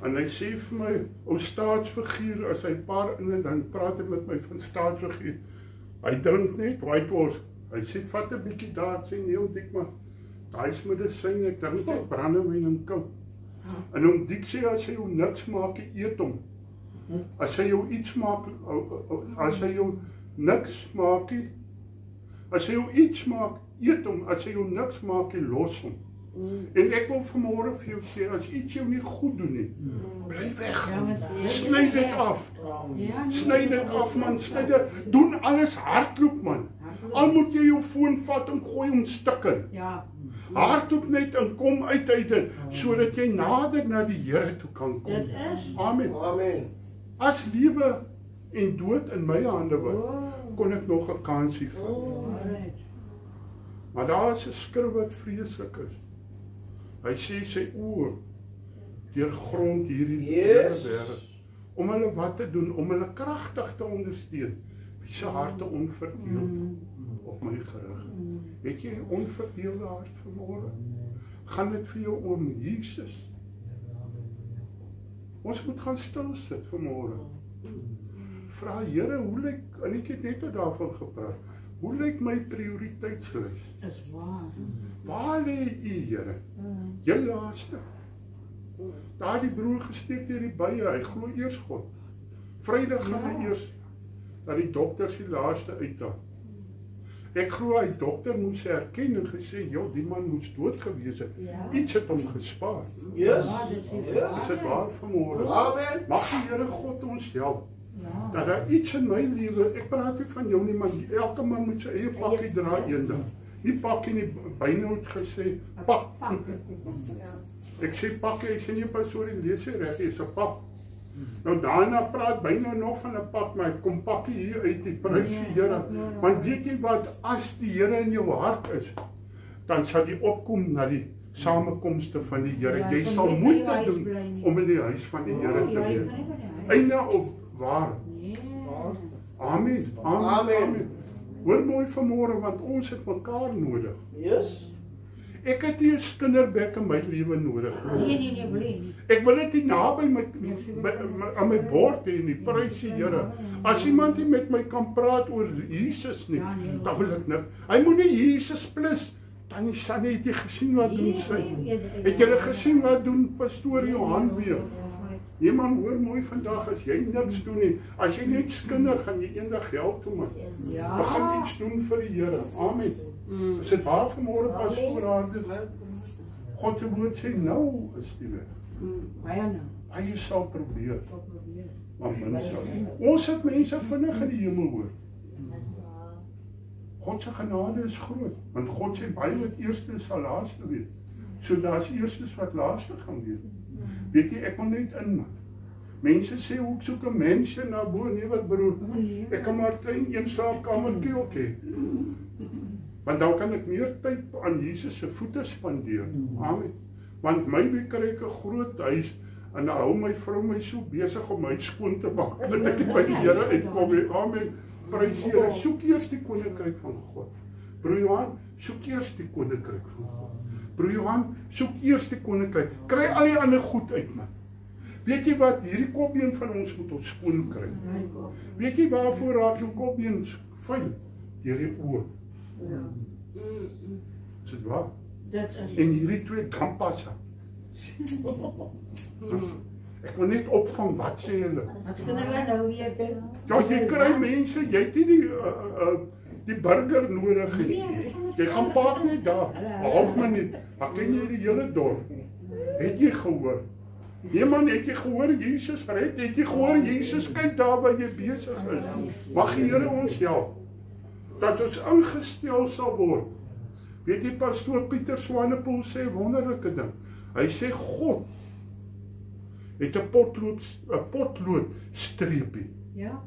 En hy sê vir my, ou staatsfiguur, as hy paar in en dan praat ek met my van staatsfiguur. Hy drink net whitewors. Hy sê, vat 'n bietjie daar, sê nee, Diek man. Daai is medisyne, ek drink net brandewyn en kook. En om Diek sê, as hy jou niks maak, eet hom. As hy jou iets maak, as hy jou niks maak, as hy jou iets maak, eet hom. As hy jou niks maak, los hom. En ek wil vanmôre vir jou sê, as iets jou nie goed doen nie, bly weg. Sny dit af. Sny dit af, man. Sny dit. Doen alles hardloop, man. Al moet jy jou foon vat en gooi hom stukke. Hardloop net en kom uit dit, sodat jy nader na die Here toe kan kom. Amen. Amen. As lewe en dood in my hande was, kon ek nog 'n kansie vat. Maar daar is 'n skrif wat vreeslik is. Hy sê sy oë deurgrond hierdie wêreld om hulle wat te doen, om hulle kragtig te ondersteun. Wie se harte onverdeeld op my gerig. Het jy 'n onverdeelde hart vanmôre? Gaan dit vir jou om Jesus? Ons moet gaan stil sit vanmôre. Vra Here, hoe lyk, en ek het net daarvan gepraat, hoe lyk my prioriteitslys? Dis waar. Waar lê U, Here? Jou laaste. Daar die broer gesteek deur die bye, hy glo eers God. Vrydag gaan hy eers dat die dokters die laaste uithaal. Ek glo hy dokter moes erken en gesê, joh, die man moes dood gewees het. Iets het hom gespaar. Yes. Is dit waar vanmôre? Amen. Mag die Here God ons help. Dat daar iets in my lewe, ek praat nie van jou nie, man, elke man moet sy eie pakkie dra eendag. Nie pakkie nie, Bynhout gesê, pak. Ek sê pakkie, hy sê nie pas oor die lees hy reg, hy is 'n pak. Nou daarna praat Bynhout nog van 'n pak, maar hy kom pakkie hier uit, die prys die Here. Want weet jy wat, as die Here in jou hart is, dan sal jy opkom na die samekomste van die Here. Jy sal moeite doen om in die huis van die Here te wees. Einde op waar? Amen. Amen. Hoor mooi vanmôre, want ons het mekaar nodig. Yes. Ek het nie 'n skinderbek in my lewe nodig. Nee. Ek wil dit nie naby aan my bord hê nie, prys die Here. As iemand nie met my kan praat oor Jesus nie, dan wil ek niks. Hy moet nie Jesus plus. Tannie Sannie, het jy gesien wat doen sy? Het jy gesien wat doen pastoor Johan weer? Nee man, hoor mooi vandag, as jy niks doen nie, as jy net skinder, gaan jy eendag geld toe man. Begin iets doen vir die Here. Amen. Is dit waar vanmôre pastoor Hardus? God se woord sê nou is die weg. Hy sal probeer. Maar mense, ons het mense vinnig in die hemel hoor. God se genade is groot, want God sê baie wat eerste sal laaste wees. So daar's eerstes wat laaste gaan wees. Weet jy, ek wil net in. Mense sê ook soek 'n mens na bo, nee wat broer. Ek kan maar 'n klein een slaapkamertjie ook hê. Want dan kan ek meer tyd aan Jesus se voete spandeer. Amen. Want my kry ek 'n groot huis en nou hou my vrou my so besig om my skoon te maak dat ek by die Here uitkom. Amen. Prys die Here. Soek eers die koninkryk van God. Broer Johan, soek eers die koninkryk van God. Broer Johan, soek eers die koninkryk. Kry al die ander goed uit man. Weet jy wat, hierdie kopbeen van ons moet ons skoon kry. Weet jy waarvoor raak jou kopbeen vuil? Deur die oë. Is dit waar? En hierdie twee kampasse. Ek wil net opvang, wat sê hulle? Wat kan hulle nou weer doen? Ja, jy kry mense, jy het nie die burger nodig nie. Jy gaan park net daar, 'n half minuut, dan ken jy die hele dorp. Het jy gehoor? Nee man, het jy gehoor Jesus red? Het jy gehoor Jesus kyk daar waar jy besig is? Mag die Here ons help dat ons ingestel sal word. Weet jy, pastoor Pieter Swanepoel sê wonderlike ding. Hy sê God het 'n potlood streepie. Ja.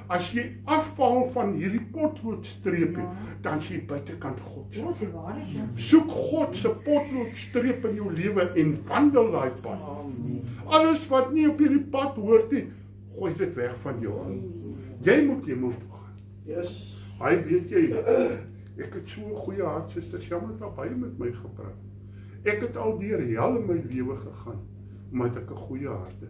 As jy afval van hierdie potloodstreepie, dan is jy buitekant God. Soek God se potloodstreep in jou lewe en wandel daai pad. Alles wat nie op hierdie pad hoort nie, gooi dit weg van jou af. Jy moet toe gaan. Yes. Hy weet jy, ek het so 'n goeie hart, suster Shamma het baie met my gepraat. Ek het al deur hel in my lewe gegaan, omdat ek 'n goeie hart het.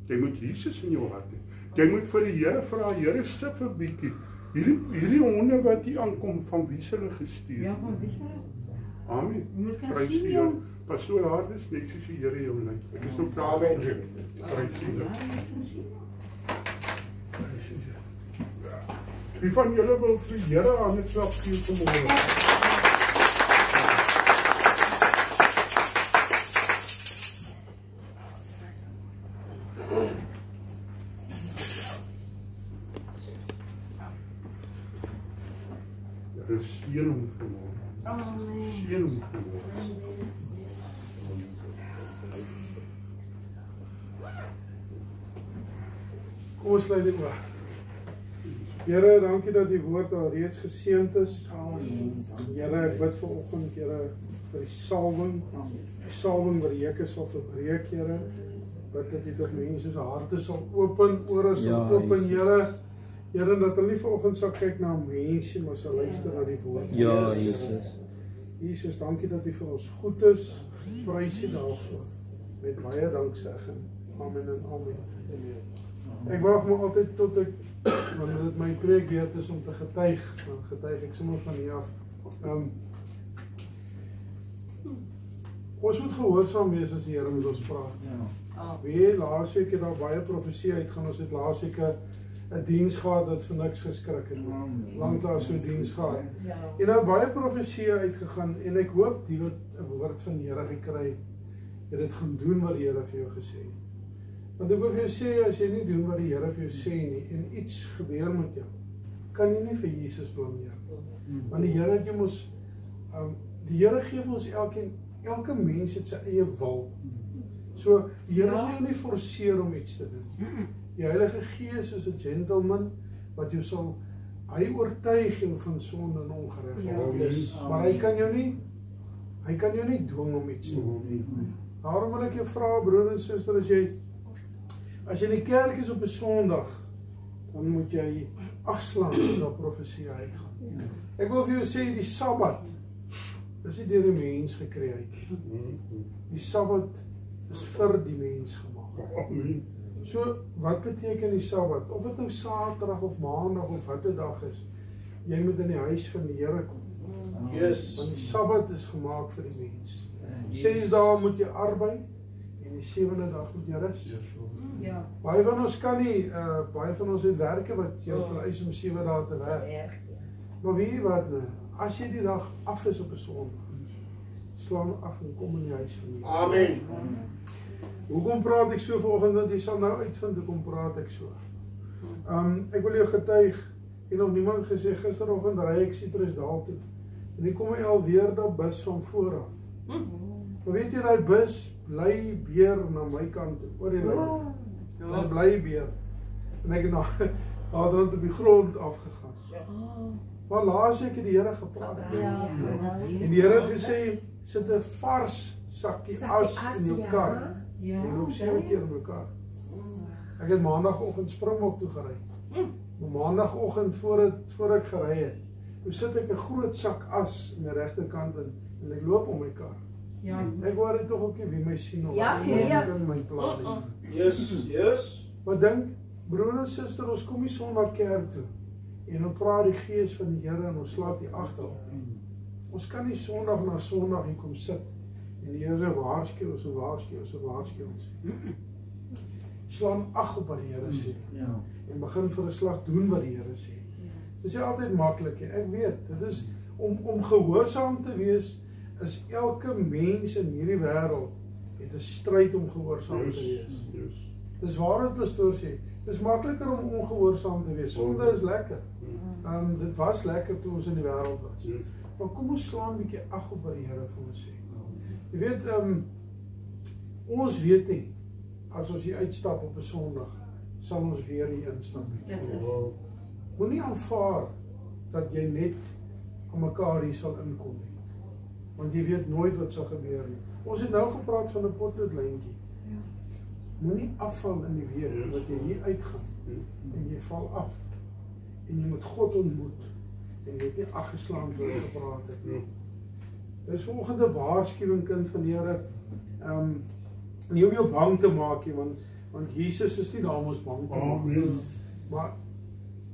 Jy moet Jesus in jou hart hê. Jy moet vir die Here vra, Here sif 'n bietjie. Hierdie honde wat hier aankom, van wie se hulle gestuur? Ja, van wie se? Amen. Prys sien die Here. Pastoor Hardus, net soos die Here jou lei. Ek is nou klaar met dit. Prys die Here. Wie van julle wil vir die Here aan die klap gee vanmôre? Seën hom vanmôre. Seën hom vanmôre. Kom ons sluit dit maar. Here, dankie dat die woord al reeds geseënd is. Here, ek bid vanoggend, Here, vir die salwing. Die salwing wat die hekke sal verbreek, Here. Bid dat jy tot mense se harte sal open, ore sal open, Here. Here, dat hulle nie vanoggend sal kyk na mense, maar sal luister na die woord. Ja, Jesus. Jesus, dankie dat U vir ons goed is. Prys U daarvoor. Met baie danksegging. Amen en amen. Ek wag maar altyd tot ek, wanneer dit my preekbeurt is om te getuig, dan getuig ek sommer van hier af. Ons moet gehoorsaam wees as die Here met ons praat. Wie laasweek het daar baie profesie uitgaan, ons het laasweek 'n diens gehad wat vir niks geskrik het. Lanklaas so diens gehad. En daar baie profesie uitgegaan en ek hoop die wat 'n woord van die Here gekry het dit gaan doen wat die Here vir jou gesê het. Want ek wil vir jou sê, as jy nie doen wat die Here vir jou sê nie en iets gebeur met jou, kan jy nie vir Jesus blameer. Want die Here het jou mos die Here gee vir ons elke mens het sy eie wil. So die Here sal jou nie forceer om iets te doen. Die Heilige Gees is 'n gentleman wat jou sal oortuig jou van sonde en ongeregtigheid. Maar hy kan jou nie dwing om iets te doen. Daarom wil ek jou vra, broer en suster, as jy in die kerk is op 'n Sondag, dan moet jy agslaan as daar profesie uitgaan. Ek wil vir jou sê, die Sabbat is nie deur die mens gekreë nie. Die Sabbat is vir die mens gemaak. So, wat beteken die Sabbat? Of dit nou Saterdag of Maandag of wat 'n dag is, jy moet in die huis van die Here kom. Want die Sabbat is gemaak vir die mens. 6 dae moet jy arbei en die 7de dag moet jy rus. Baie van ons kan nie, baie van ons het werke wat jou vereis om 7 dae te werk. Maar weet jy wat nou? As jy die dag af is op 'n Sondag, slaan af en kom in die huis van die Here. Amen. Hoekom praat ek so vanoggend? Want jy sal nou uitvind hoekom praat ek so. Ek wil jou getuig, en nog niemand gesê, gisteroggend ry ek Citrusdal toe. En ek kom my alweer dat bus van vooraf. Maar weet jy, die bus bly beer na my kant toe, oor die lyn. Hy bly beer. En ek het naderhand op die grond afgegaan. Maar laasweek het die Here gepraat. En die Here het gesê, sit 'n vars sakkie as in jou kar. En loop 7 keer in mekaar. Ek het maandagoggend Springbok toe gery. Maar maandagoggend voor ek gery het, toe sit ek 'n groot sak as in die regterkant en ek loop om my kar. Ek wou net tog ook wie my sien of in my plan nie. Yes. Maar dink, broer en suster, ons kom nie Sondag kerk toe en dan praat die Gees van die Here en ons slaat die agter. Ons kan nie Sondag na Sondag hier kom sit en die Here waarsku ons. Slaan ag op wat die Here sê. En begin vir 'n slag doen wat die Here sê. Dit is nie altyd maklik nie. Ek weet, dit is om gehoorsaam te wees, is elke mens in hierdie wêreld het 'n stryd om gehoorsaam te wees. Dis waar wat pastoor sê. Dis makliker om ongehoorsaam te wees. Sonde is lekker. Dit was lekker toe ons in die wêreld was. Maar kom ons slaan 'n bietjie ag op wat die Here vir ons sê. Jy weet, ons weet nie, as ons hier uitstap op 'n Sondag, sal ons weer hier instap. Moenie aanvaar dat jy net aan mekaar hier sal inkom nie. Want jy weet nooit wat sal gebeur nie. Ons het nou gepraat van 'n potloodlyntjie. Moenie afval in die week wat jy hier uitgaan en jy val af en jy moet God ontmoet en jy het nie aggeslaan toe gepraat het nie. Dis vanoggend 'n waarskuwing, kind van die Here. Nie om jou bang te maak nie, want Jesus is nie daar om ons bang te maak nie. Maar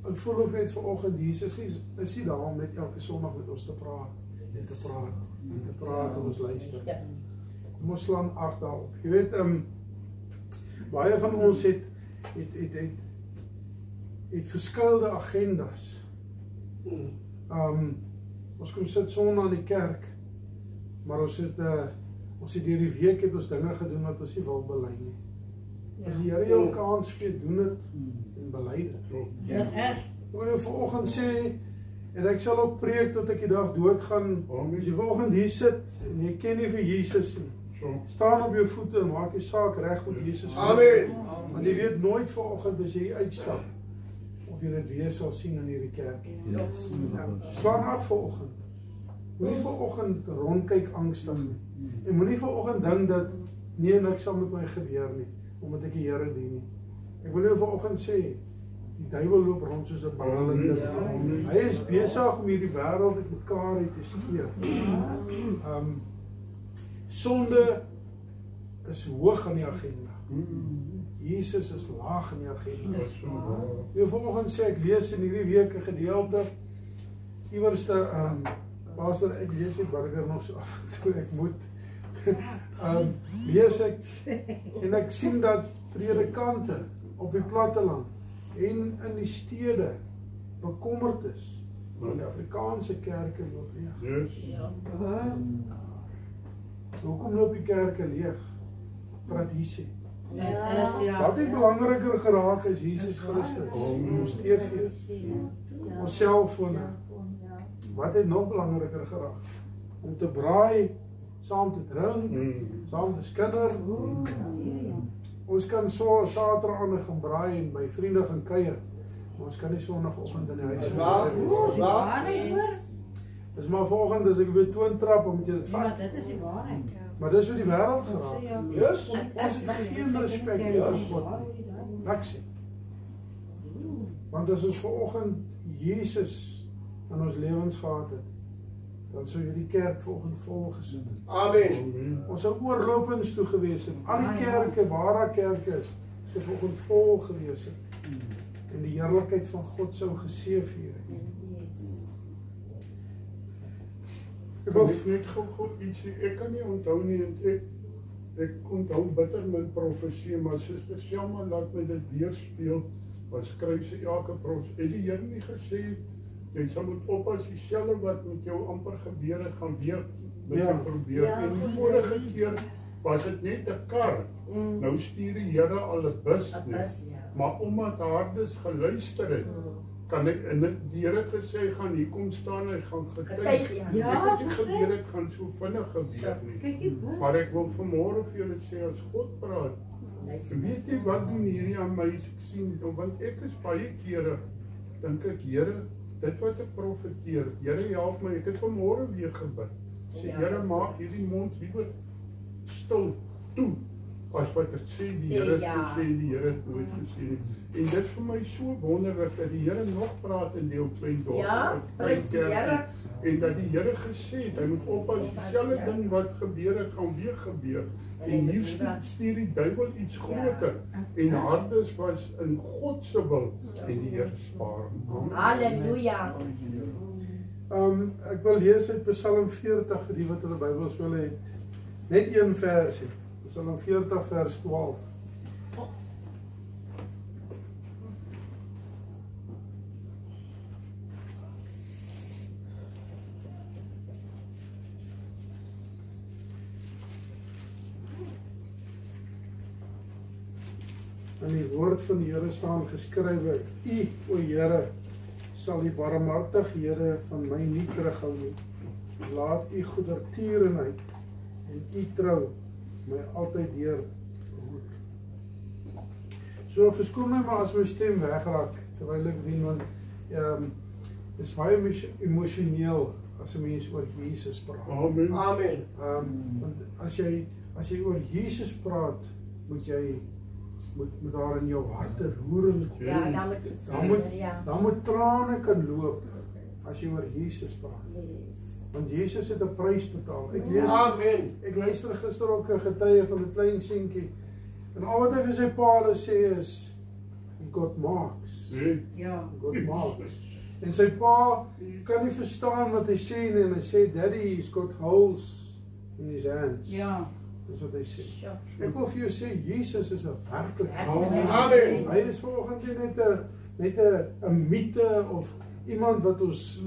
ek voel ook net vanoggend, Jesus is nie daar om net elke Sondag met ons te praat en te praat en ons luister. Kom ons slaan ag daarop. Jy weet, baie van ons het verskillende agendas. Ons kom sit Sondag in die kerk, maar ons het deur die week het ons dinge gedoen wat ons nie wil bely nie. As die Here jou 'n kans gee, doen dit en bely dit. Ek wil jou vanoggend sê, en ek sal ook preek tot ek die dag doodgaan. As jy vanoggend hier sit en jy ken nie vir Jesus nie, staan op jou voete en maak jou saak reg met Jesus. Amen. Want jy weet nooit vanoggend as jy hier uitstap of jy dit weer sal sien in hierdie kerk. Slaan af vanoggend. Moenie vanoggend rondkyk angstig nie. En moenie vanoggend dink dat nee, niks sal met my gebeur nie, omdat ek die Here dien nie. Ek wil jou vanoggend sê, die duiwel loop rond soos 'n brandende. Hy is besig om hierdie wêreld uit mekaar te skeer. Sonde is hoog aan die agenda. Jesus is laag aan die agenda. Jy vanoggend sê ek lees in hierdie week 'n gedeelte iewerste pastor, ek lees die burger nog so af en toe ek moet lees ek en ek sien dat predikante op die platteland en in die stede bekommerd is oor die Afrikaanse kerke loop leeg. Hoekom loop die kerke leeg? Tradisie. Wat het belangriker geraak is Jesus Christus, ons TV, ons selfone. Wat het nog belangriker geraak? Om te braai, saam te drink, saam te skinder. Ons kan so Saterdag aan gaan braai en by vriende gaan kuier. Ons kan nie Sondagoggend in die huis wees. Dis maar volgende as ek weer toontrap, moet jy dit vat. Ja, dit is die waarheid. Maar dis hoe die wêreld geraak. Yes. Ons het geen respek meer vir God. Niks. Want as ons vanoggend Jesus in ons lewens gehad het, dan sou hierdie kerk vanoggend vol gesit het. Amen. Ons sou oorlopends toe gewees het. Al die kerke, waar daar kerke is, sou vanoggend vol gewees het. En die heerlikheid van God sou geseëvier het. Ek wil net gou ietsie, ek kan nie onthou nie, en ek onthou bitter min profesie, maar Suster Selma laat my dit weerspeel, wat skryf sy elke profesie, het die Here nie gesê, jy sal moet oppas, dieselfde wat met jou amper gebeur het, gaan weer met jou probeer, en die vorige keer was dit net 'n kar, nou stuur die Here al 'n bus, maar omdat Hardes geluister het, kan ek, en die Here het gesê, hy gaan hier kom staan, hy gaan getuig. Ek het nie gebeur, het gaan so vinnig gebeur nie. Maar ek wil vanmôre vir julle sê, as God praat, weet jy wat doen hierdie aan my, as ek sien, want ek is baie kere, dink ek, Here, dit wat ek profeteer, Here help my, ek het vanmôre weer gebid, sê, Here, maak hierdie mond liewer stil toe, as wat het sê, die Here het gesê, die Here het nooit gesê nie. En dit vir my so wonderlik, dat die Here nog praat in die klein dorp, klein kerk, en dat die Here gesê het, hy moet oppas, dieselfde ding wat gebeur het, gaan weer gebeur, en hier stuur die duiwel iets groter, en Hardes was in God se wil, en die Here spaar hom. Halleluja. Ek wil lees uit Psalm 40 vir die wat hulle Bybels wil hê, net een versie. Psalm 40 vers 12. In die woord van die Here staan geskrywe: U, o Here, sal die barmhartighede van my nie terughou nie. Laat u goedertierenheid en u trou my altyd deur behoed. So verskoon my maar as my stem wegraak terwyl ek dien, want dis baie emosioneel as 'n mens oor Jesus praat. Amen. Amen. Want as jy oor Jesus praat, moet daar in jou hart 'n roering kom. Ja, dan moet iets Dan moet trane kan loop as jy oor Jesus praat. Want Jesus het 'n prys betaal. Ek luister gister ook 'n getuie van 'n klein seentjie. En al wat hy vir sy pa sê is, God marks. God marks. En sy pa kan nie verstaan wat hy sê nie, en hy sê, Daddy, he's got holes in his hands. Ja. Dis wat hy sê. Ek wil vir jou sê, Jesus is 'n werklikheid. Amen. Hy is volgens net 'n mite of iemand wat ons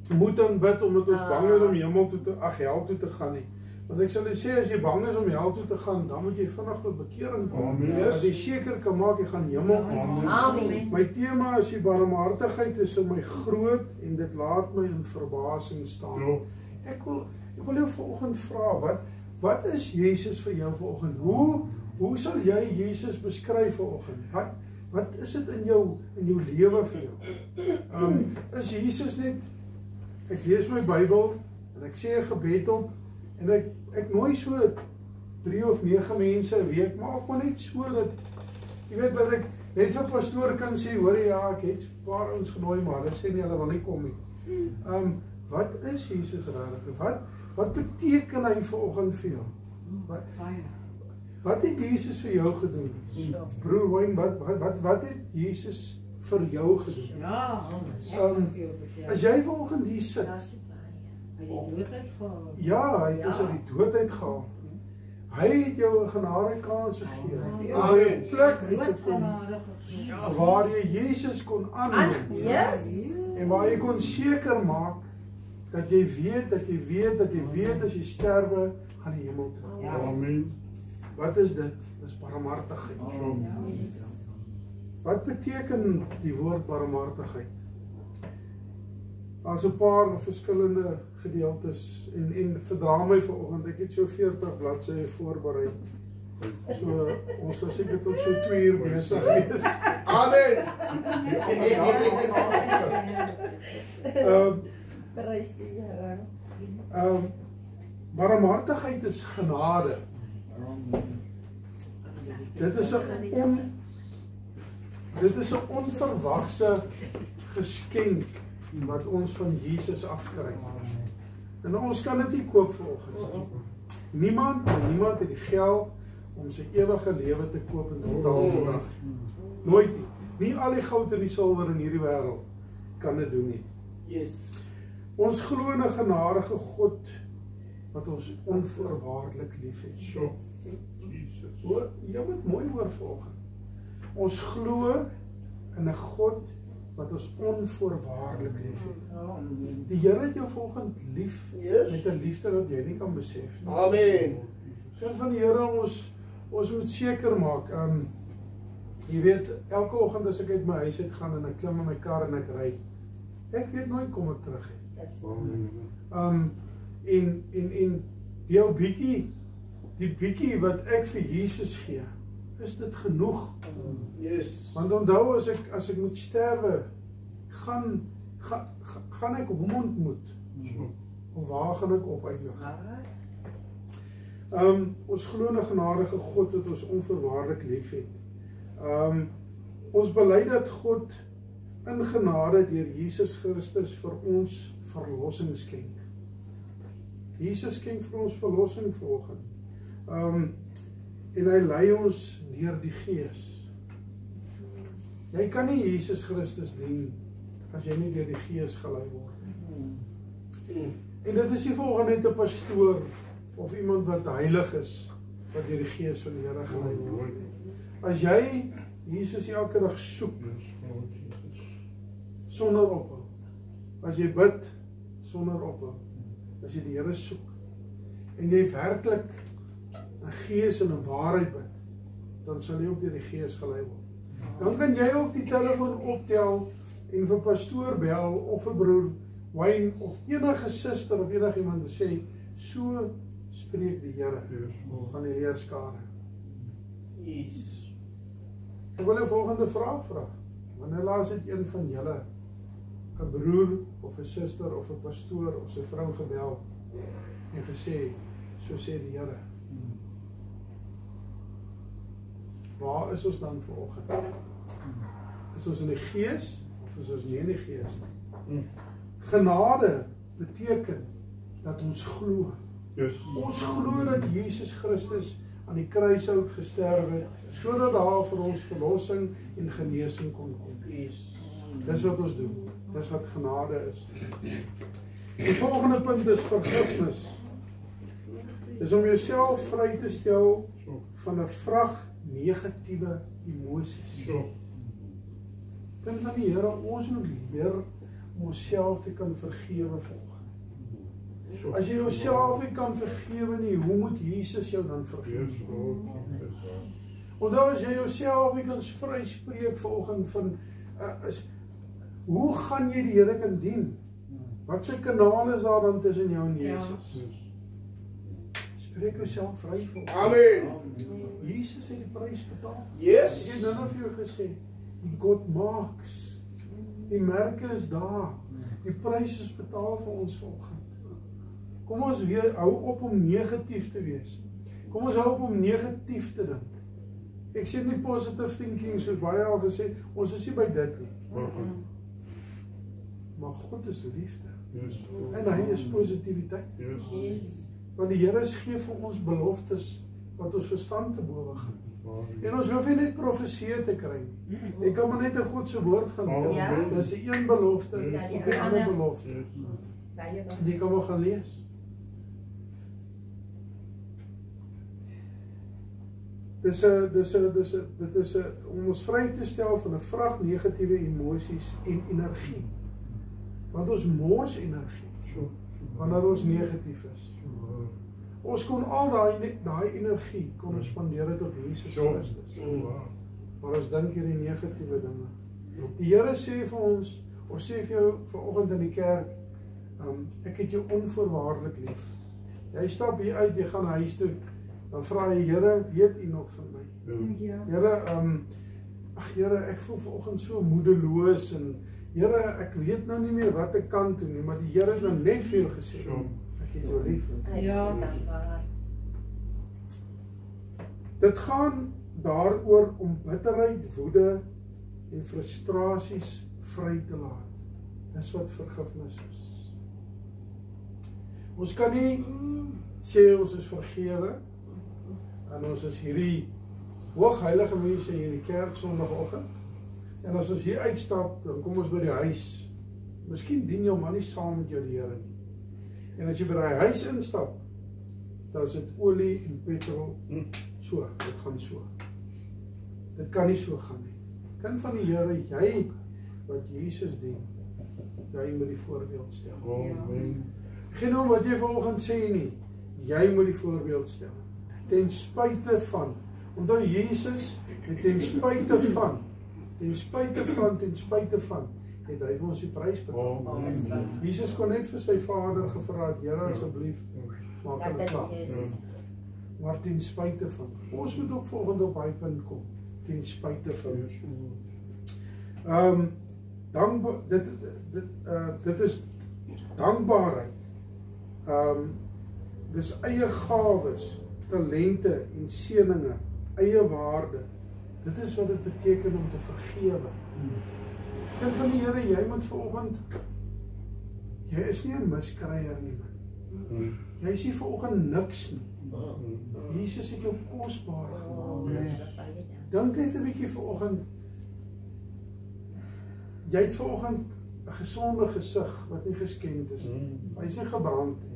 moet aanbid omdat ons bang is om hel toe te gaan nie. Want ek sal sê, as jy bang is om hel toe te gaan, dan moet jy vinnig tot bekering kom. Dat jy seker kan maak jy gaan hemel toe. Amen. My tema is die barmhartigheid is in my groot en dit laat my in verbasing staan. Ek wil jou vanoggend vra, wat is Jesus vir jou vanoggend? Hoe sal jy Jesus beskryf vanoggend? Wat is dit in jou lewe vir jou? Is Jesus net, ek lees my Bybel en ek sê 'n gebed op en ek nooi so 3 of 9 mense 'n week, maar ook maar net so dat jy weet wat ek net vir pastoor kan sê, hoor ja, ek het 'n paar ons genooi, maar hulle sê nie hulle wil nie kom nie. Wat is Jesus regtig? Wat beteken hy vanoggend vir jou? Wat het Jesus vir jou gedoen? Broer Wayne, wat het Jesus vir jou gedoen? Ja, as jy vanoggend hier sit, hy het die dood uitgehaal. ja, hy het ons uit die dood uitgehaal. Hy het jou 'n genadekans gegee. Amen. 'n plek te kom waar jy Jesus kon aanneem. En waar jy kon seker maak dat jy weet as jy sterwe, gaan die hemel toe. Amen. Wat is dit? Dis barmhartigheid. Wat beteken die woord barmhartigheid? Daar's 'n paar verskillende gedeeltes en verdra my vanoggend. Ek het so 40 bladsye voorberei. So ons sal seker tot so 2 uur besig wees. Amen. Prys die Here. Barmhartigheid is genade. Dit is 'n onverwagse geskenk wat ons van Jesus afkry. En ons kan dit nie koop vanoggend. Niemand het die geld om sy ewige lewe te koop en te betaal vandag. Nooit nie. Nie al die goud en die silwer in hierdie wêreld kan dit doen nie. Yes. Ons glo in 'n genadige God wat ons onvoorwaardelik liefhet. So. Jesus. Hoor, jy moet mooi hoor vanoggend. Ons glo in 'n God wat ons onvoorwaardelik liefhet. Die Here het jou vanoggend lief met 'n liefde wat jy nie kan besef nie. Amen. Kind van die Here, ons moet seker maak. Jy weet, elke oggend as ek uit my huis uit gaan en ek klim in my kar en ek ry, ek weet nooit kom ek terug nie. En jou die bietjie wat ek vir Jesus gee, is dit genoeg? Yes. Want onthou, as ek moet sterwe, gaan ek hom ontmoet. Of waar gaan ek opeindig? Ons glo in 'n genadige God wat ons onvoorwaardelik liefhet. Ons bely dat God in genade deur Jesus Christus vir ons verlossing skenk. Jesus skenk vir ons verlossing vanoggend. En hy lei ons deur die Gees. Jy kan nie Jesus Christus dien as jy nie deur die Gees gelei word nie. En dit is nie volgens net 'n pastoor of iemand wat heilig is wat deur die Gees van die Here gelei word. As jy Jesus elke dag soek sonder ophou, as jy bid sonder ophou, as jy die Here soek en jy werklik 'n gees en 'n waarheid bid, dan sal jy ook deur die Gees gelei word. Dan kan jy ook die telefoon optel en vir pastoor bel of vir broer Wayne of enige suster of enigiemand sê, so spreek die Here van die leerskare. Yes. Ek wil 'n volgende vraag vra. Wanneer laas het een van julle 'n broer of 'n suster of 'n pastoor of sy vrou gebel en gesê, so sê die Here? Waar is ons dan vanoggend? Is ons in die Gees of is ons nie in die Gees nie? Genade beteken dat ons glo. Yes. Ons glo dat Jesus Christus aan die kruishout gesterf het, sodat daar vir ons verlossing en genesing kon kom. Dis wat ons doen. Dis wat genade is. Die volgende punt is vergifnis. Dis om jouself vry te stel van 'n vrag negatiewe emosies. Kind van die Here, ons moet leer om onsself te kan vergewe volgens. As jy jouself nie kan vergewe nie, hoe moet Jesus jou dan vergewe? Onthou, as jy jouself nie kan vryspreek volgens van hoe gaan jy die Here kan dien? Wat se kanaal is daar dan tussen jou en Jesus? Spreek jouself vry volgens. Amen. Jesus het die prys betaal. Yes. Ek het nou vir jou gesê, die God marks. Die merke is daar. Die prys is betaal vir ons volgens. Kom ons weer hou op om negatief te wees. Kom ons hou op om negatief te dink. Ek sê nie positive thinking soos baie al gesê, ons is nie by dit nie. Maar God is liefde. En hy is positiwiteit. Want die Here gee vir ons beloftes wat ons verstand te bowe gaan. En ons hoef nie net profeseë te kry nie. Jy kan maar net 'n God se woord gaan lees. Dis 'n een belofte op 'n ander belofte. Jy kan maar gaan lees. dit is om ons vry te stel van 'n vrag negatiewe emosies en energie. Want ons mors energie wanneer ons negatief is. Ons kon al daai energie kon ons spandeer het op Jesus Christus. Maar ons dink hier die negatiewe dinge. Die Here sê vir ons, of sê vir jou vanoggend in die kerk, ek het jou onvoorwaardelik lief. Jy stap hier uit, jy gaan huis toe, dan vra jy, Here, weet U nog van my? Here, Here, ek voel vanoggend so moedeloos en Here, ek weet nou nie meer wat ek kan doen nie, maar die Here het dan net vir jou gesê, ek het jou lief. Ja, dit gaan daaroor om bitterheid, woede en frustrasies vry te laat. Dis wat vergifnis is. Ons kan nie sê ons is vergewe en ons is hierdie hoogheilige mense hier in die kerk Sondagoggend en as ons hier uitstap, dan kom ons by die huis. Miskien dien jou man nie saam met jou die Here nie. En as jy by die huis instap, dan is dit olie en petrol. So, dit gaan so. Dit kan nie so gaan nie. Kind van die Here, jy wat Jesus dien, jy moet die voorbeeld stel. Geen om wat jy vanoggend sê nie, jy moet die voorbeeld stel. Ten spyte van, onthou Jesus, ten spyte van, het hy vir ons die prys betaal. Jesus kon net vir sy Vader gevra het, Here asseblief, maak hulle klaar. Maar ten spyte van, ons moet ook volgende op hy punt kom, ten spyte van. Dit is dankbaarheid. Dis eie gawes, talente en seëninge, eie waarde. Dit is wat dit beteken om te vergewe. Kind van die Here, jy moet vanoggend, jy is nie 'n miskryer nie, man. Jy is nie vanoggend niks nie. Jesus het jou kosbaar gemaak. Dink net 'n bietjie vanoggend. Jy het vanoggend 'n gesonde gesig wat nie geskend is nie. Hy is nie gebrand nie.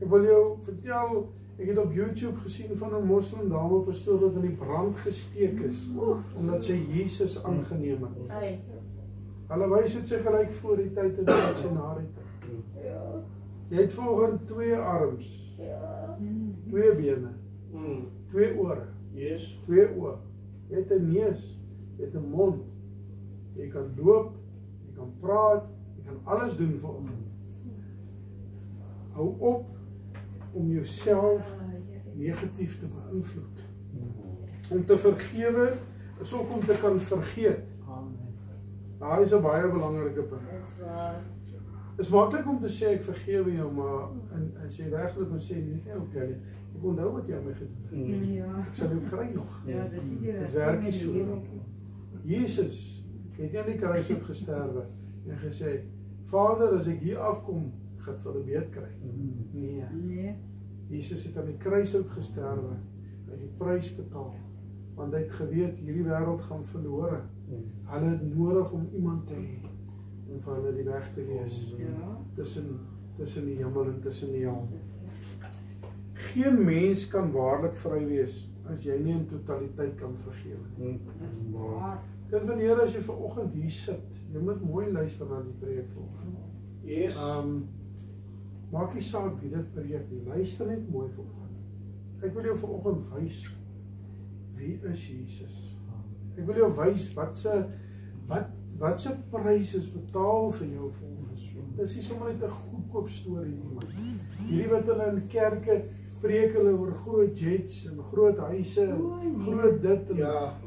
Ek wil jou vertel, ek het op YouTube gesien van 'n moslim dame op 'n stoel wat in die brand gesteek is omdat sy Jesus aangeneem het. Hulle wys dit sy gelyk voor die tyd en dit sy na die tyd. Jy het vanoggend 2 arms, 2 bene, 2 ore, 2 oë. Jy het 'n neus, jy het 'n mond. Jy kan loop, jy kan praat, jy kan alles doen vanoggend. Hou op om jouself negatief te beïnvloed. Om te vergewe is ook om te kan vergeet. Daar is 'n baie belangrike punt. Het is maklik om te sê ek vergewe jou, maar as jy werklik moet sê nee, okay, ek onthou wat jy aan my gedoen het. Ek sal jou kry nog. Dit werk nie so. Jesus het nie aan die kruis gesterwe en gesê, Vader, as ek hier afkom, gaan ek vir hulle beet kry. Nee. Jesus het aan die kruis gesterwe, hy het die prys betaal, want hy het geweet, hierdie wêreld gaan verlore. Hulle het nodig om iemand te hê, om vir hulle die weg te wees, tussen die hemel en tussen die hel. Geen mens kan waarlik vry wees, as jy nie in totaliteit kan vergewe. Kind van die Here, as jy vanoggend hier sit, jy moet mooi luister na die preek vanoggend. Maak nie saak wie dit preek nie, luister net mooi vanoggend. Ek wil jou vanoggend wys, wie is Jesus? Ek wil jou wys, wat se prys is betaal vir jou volgens. Dis nie sommer net 'n goedkoop storie nie, man. Hierdie wat hulle in kerke preek hulle oor groot jets en groot huise, groot dit en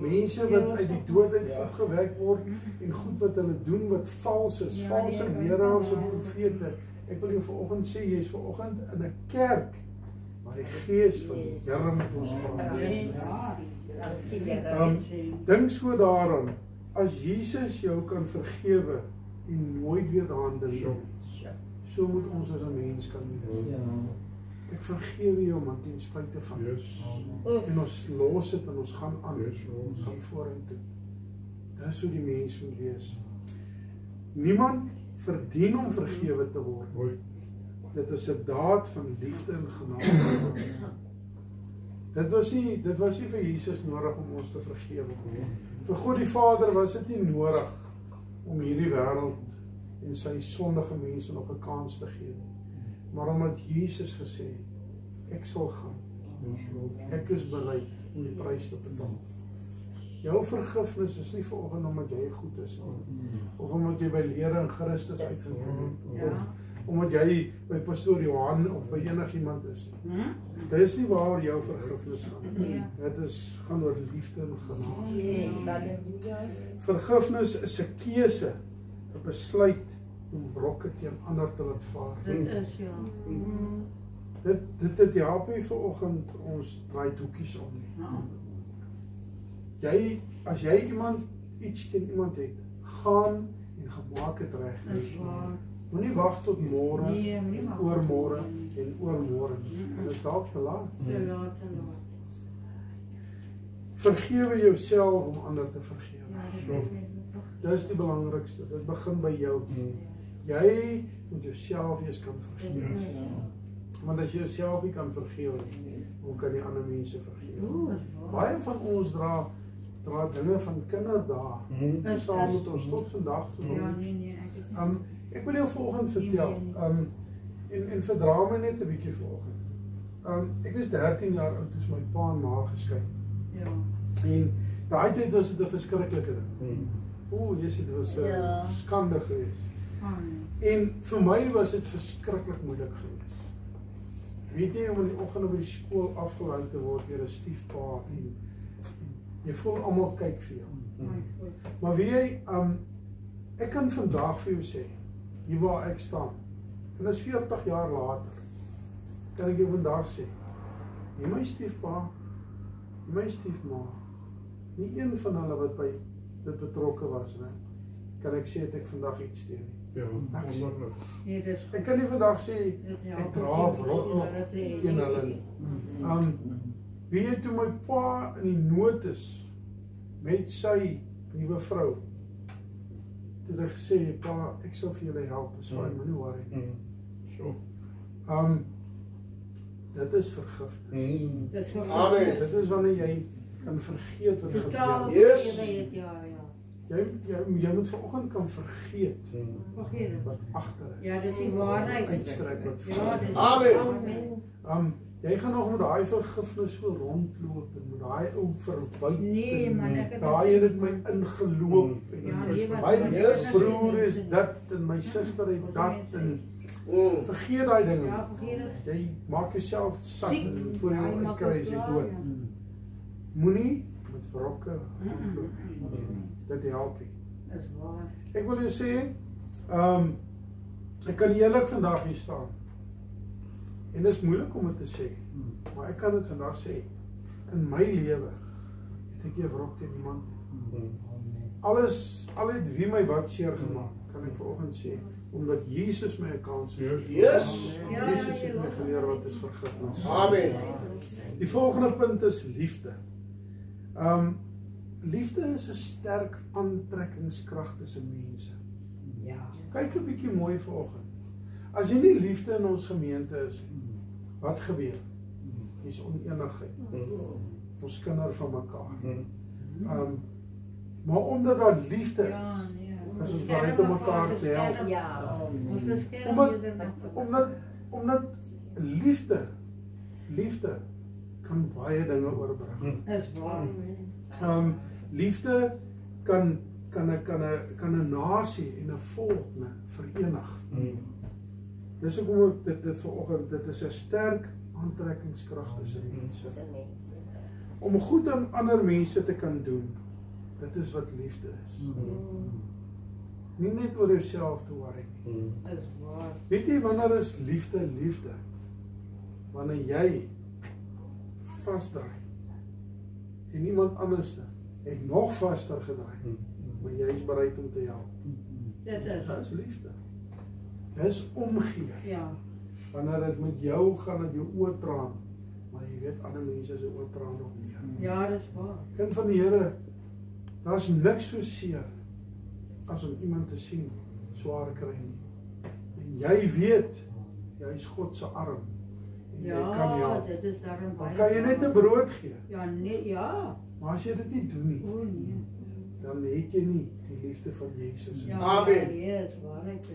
mense wat uit die dood uit opgewek word en goed wat hulle doen wat vals is, valse leraars en profete. Ek wil jou vanoggend sê, jy is vanoggend in 'n kerk waar die Gees van die Here met ons praat. Dink so daaraan, as Jesus jou kan vergewe en nooit weer daaraan dink, so moet ons as 'n mens kan wees. Ek vergewe jou, man, ten spyte van. En ons los dit en ons gaan aan. Ons gaan vorentoe. Dis hoe die mens moet wees. Niemand verdien om vergewe te word. Dit is 'n daad van liefde en genade. Dit was nie vir Jesus nodig om ons te vergewe nie. Vir God die Vader was dit nie nodig om hierdie wêreld en sy sondige mense nog 'n kans te gee nie. Maar omdat Jesus gesê het, ek sal gaan. Ek is bereid om die prys te betaal. Jou vergifnis is nie vanoggend omdat jy goed is nie, of omdat jy by lere in Christus uitgekom het, of omdat jy by pastoor Johan of by enigiemand is nie. Dit is nie waar jou vergifnis gaan. Dit gaan oor liefde en genade. Vergifnis is 'n keuse, 'n besluit om wrokke teen ander te laat vaar. Dit is Dit help nie vanoggend ons draai doekies om nie. As jy iets teen iemand het, gaan en gemaak het reg. Moenie wag tot môre, oormôre en oormôre. Dit is dalk te laat. Vergewe jouself om ander te vergewe. Dis die belangrikste. Dit begin by jou. Jy moet jouself eers kan vergewe. Want as jy jouself nie kan vergewe, hoe kan jy ander mense vergewe? Baie van ons dra dinge van kinderdae saam met ons tot vandag toe. Ek wil jou volgende vertel. En verdra my net 'n bietjie volgende. Ek was 13 jaar oud toe my pa en ma geskei. En daai tyd was dit 'n verskriklike ding. Dit was skande geweest. En vir my was dit verskriklik moeilik geweest. Weet jy, om in die oggend by die skool afgelei te word deur 'n stiefpa en jy voel almal kyk vir jou. Maar weet jy, ek kan vandag vir jou sê, hier waar ek staan, en dis 40 jaar later, kan ek jou vandag sê, nie my stiefpa, nie my stiefma, nie een van hulle wat by dit betrokke was, ne, kan ek sê, het ek vandag iets teen nie. Ek kan nie vandag sê, ek dra wrok nog teen hulle nie. Weet jy, toe my pa in die nood is, met sy nuwe vrou, toe het hy gesê, pa, ek sal vir julle help, is fyn, maar nie worry nie. Dit is vergifnis. Dit is wanneer jy kan vergeet wat gebeur het. Jy moet vanoggend kan vergeet wat agter is. Ja, dis die waarheid. Uitstrek wat Amen. Jy gaan nog met daai vergifnis so rondloop en met daai ou verwyd. Nee, man, ek het daai het my ingeloop. My broer is dit en my suster het dat en vergeet daai dinge. Ja, vergeet dit. Jy maak jouself sak en voor jou uitkry as jy dood. Moenie met wrokke rondloop. Dit help nie. Dis waar. Ek wil jou sê, ek kan eerlik vandag hier staan. En dit is moeilik om dit te sê, maar ek kan dit vandag sê, in my lewe het ek nie wrok teen iemand. Al het wie my wat seer gemaak, kan ek vanoggend sê, omdat Jesus my 'n kans gegee het. Jesus het my geleer wat is vergifnis. Amen. Die volgende punt is liefde. Liefde is 'n sterk aantrekkingskrag tussen mense. Kyk 'n bietjie mooi vanoggend. As jy nie liefde in ons gemeente is, wat gebeur? Dis oneenigheid. Ons kinder van mekaar. Maar omdat daar liefde is, is ons bereid om mekaar te help. Omdat liefde kan baie dinge oorbring. Dis waar. Liefde kan 'n nasie en 'n volk verenig. Dis hoekom dit vanoggend, dit is 'n sterk aantrekkingskrag tussen mense. Om goed aan ander mense te kan doen, dit is wat liefde is. Nie net oor jouself te worry nie. Dis waar. Weet jy wanneer is liefde? Wanneer jy vasdraai en iemand anders het nog vaster gedraai, maar jy is bereid om te help. Dit is liefde. Dis omgee. Ja. Wanneer dit met jou gaan dat jou oë traan, maar jy weet ander mense se oë traan nog meer. Ja, dis waar. Kind van die Here, daar's niks so seer as om iemand te sien swaar kry nie. En jy weet, jy is God se arm kan Ja, help. dit is daarom Dan kan jy net 'n brood gee. Ja, nee, ja. Maar as jy dit nie doen nie, O nee. dan het jy nie die liefde van Jesus nie. Ja, Amen. nee, is waarheid.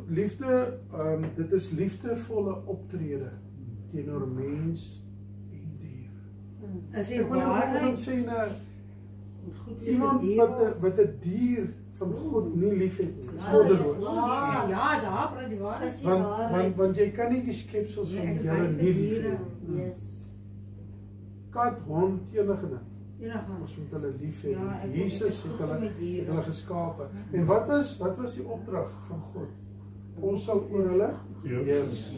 Liefde, dit is liefdevolle optrede teenoor mens en dier. Is die Ek wil waarheid vanoggend sê, goed iemand wat 'n dier van God nie liefhet nie, is goddeloos. Ja, daar praat die waarheid. Want jy kan nie die skepsels van die Here nie liefhet nie. Yes. Kat, hond, enige ding. Enige. Ons moet hulle lief hê. Ja, ek Jesus wil het ook hulle, met diere. het hulle geskape. En wat was die opdrag van God? Ons sal oor hulle heers.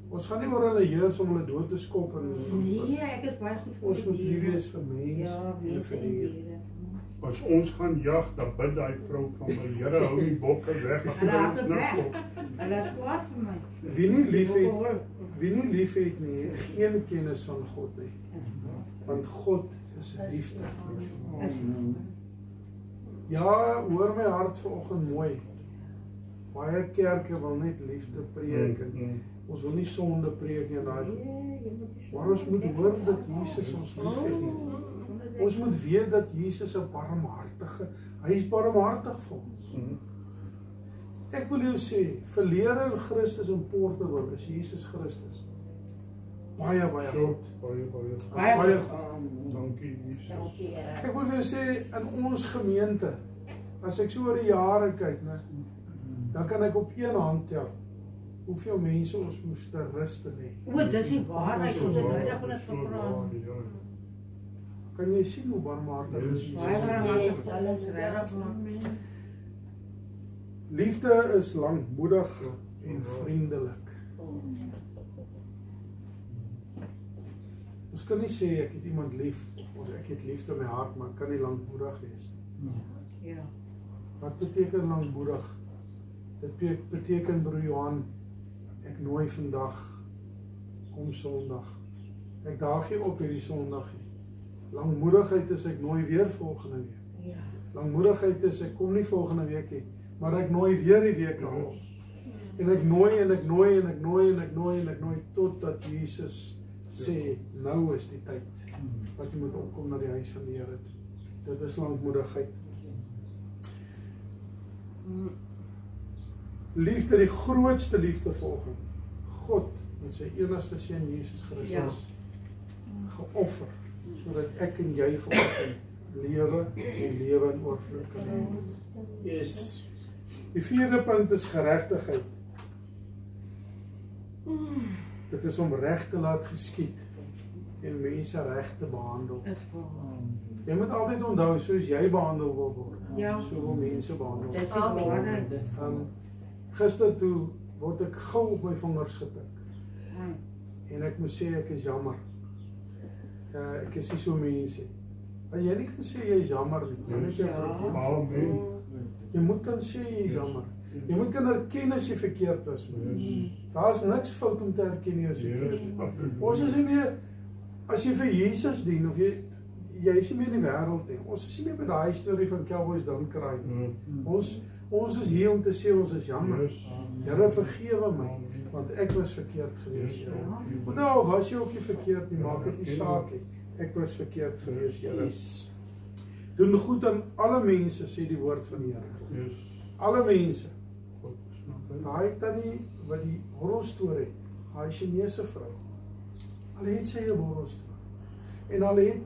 Ons gaan nie oor hulle heers om hulle dood te skop en Nee, ek is baie goed vir ons moet die lief diere. wees vir mense Ja, en mense vir en diere. diere. As ons gaan jag, dan bid daai vrou van my Here, hou die bokke weg. Hulle raak het weg. Hulle is kwaad vir my. Wie nie lief het nie, het geen kennis van God nie. Want God is liefde. Ja, hoor my hart vanoggend mooi. Baie kerke wil net liefde preek en ons wil nie sonde preek nie en daai. Maar ons moet hoor dat Jesus ons liefhet nie. Ons moet weet dat Jesus 'n barmhartige, hy is barmhartig vir ons. Ek wil jou sê, verlede in Christus en Portugal is Jesus Christus. Baie goed. Baie goed. Dankie Jesus. Ek wil vir jou sê, in ons gemeente, as ek so oor die jare kyk, né, dan kan ek op een hand tel hoeveel mense ons moes ter ruste lê. O, dis die waarheid. Ons het nou van dit gepraat. Kan jy sien hoe barmhartig is Jesus? Baie barmhartig vir ons regtig. Liefde is lankmoedig en vriendelik. Ons kan nie sê ek het iemand lief of ek het liefde in my hart, maar ek kan nie lankmoedig wees nie. Ja. Wat beteken lankmoedig? Dit beteken broer Johan, ek nooi vandag, kom Sondag. Ek daag jy op hierdie Sondag nie. Lankmoedigheid is ek nooi weer volgende week. Ja. Lankmoedigheid is ek kom nie volgende week nie, maar ek nooi weer die week daarop. En ek nooi en ek nooi en ek nooi en ek nooi en ek nooi totdat Jesus sê, nou is die tyd wat jy moet opkom na die huis van die Here. Dit is lankmoedigheid. Liefde, die grootste liefde volgens God met sy enigste seun Jesus Christus geoffer, sodat ek en jy vanoggend lewe en lewe in oorvloed kan hê. Yes. Die vierde punt is geregtigheid. Dit is om reg te laat geskied en mense reg te behandel. Jy moet altyd onthou, soos jy behandel wil word, so wil mense behandel. Dis die waarheid. Gister toe word ek gou op my vingers getik. En ek moet sê ek is jammer. Ek is nie so mense. As jy nie kan sê jy is jammer nie, dan het jy 'n probleem. Jy moet kan sê jy is jammer. Jy moet kan erken as jy verkeerd was. Daar's niks fout om te erken as jy verkeerd. Ons is nie meer, as jy vir Jesus dien of jy is nie meer in die wêreld nie. Ons is nie meer by daai storie van Cowboys dan kry nie. Ons is hier om te sê ons is jammer. Here vergewe my, want ek was verkeerd geweest. Maar nou was jy ook nie verkeerd nie, maak dit nie saak nie. Ek was verkeerd geweest, Here. Doen goed aan alle mense, sê die woord van die Here. Alle mense. Daai tannie wat die horrorstorie, daai Chinese vrou. Al het sy 'n borrelstorie. En al het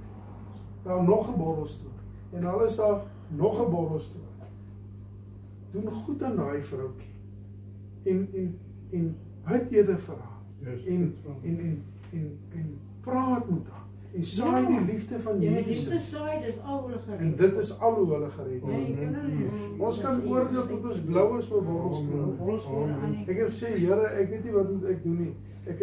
daar nog 'n borrelstorie. En al is daar nog 'n borrelstorie. Doen goed aan daai vroukie. En bid eerder vir haar. En praat met haar. En saai die liefde van Jesus. Liefde saai, dit al hulle gered. En dit is al hoe hulle gered word. Ons kan oordeel tot ons blou is oor borrelstoel. Ek het sê, Here, ek weet nie wat moet ek doen nie. Ek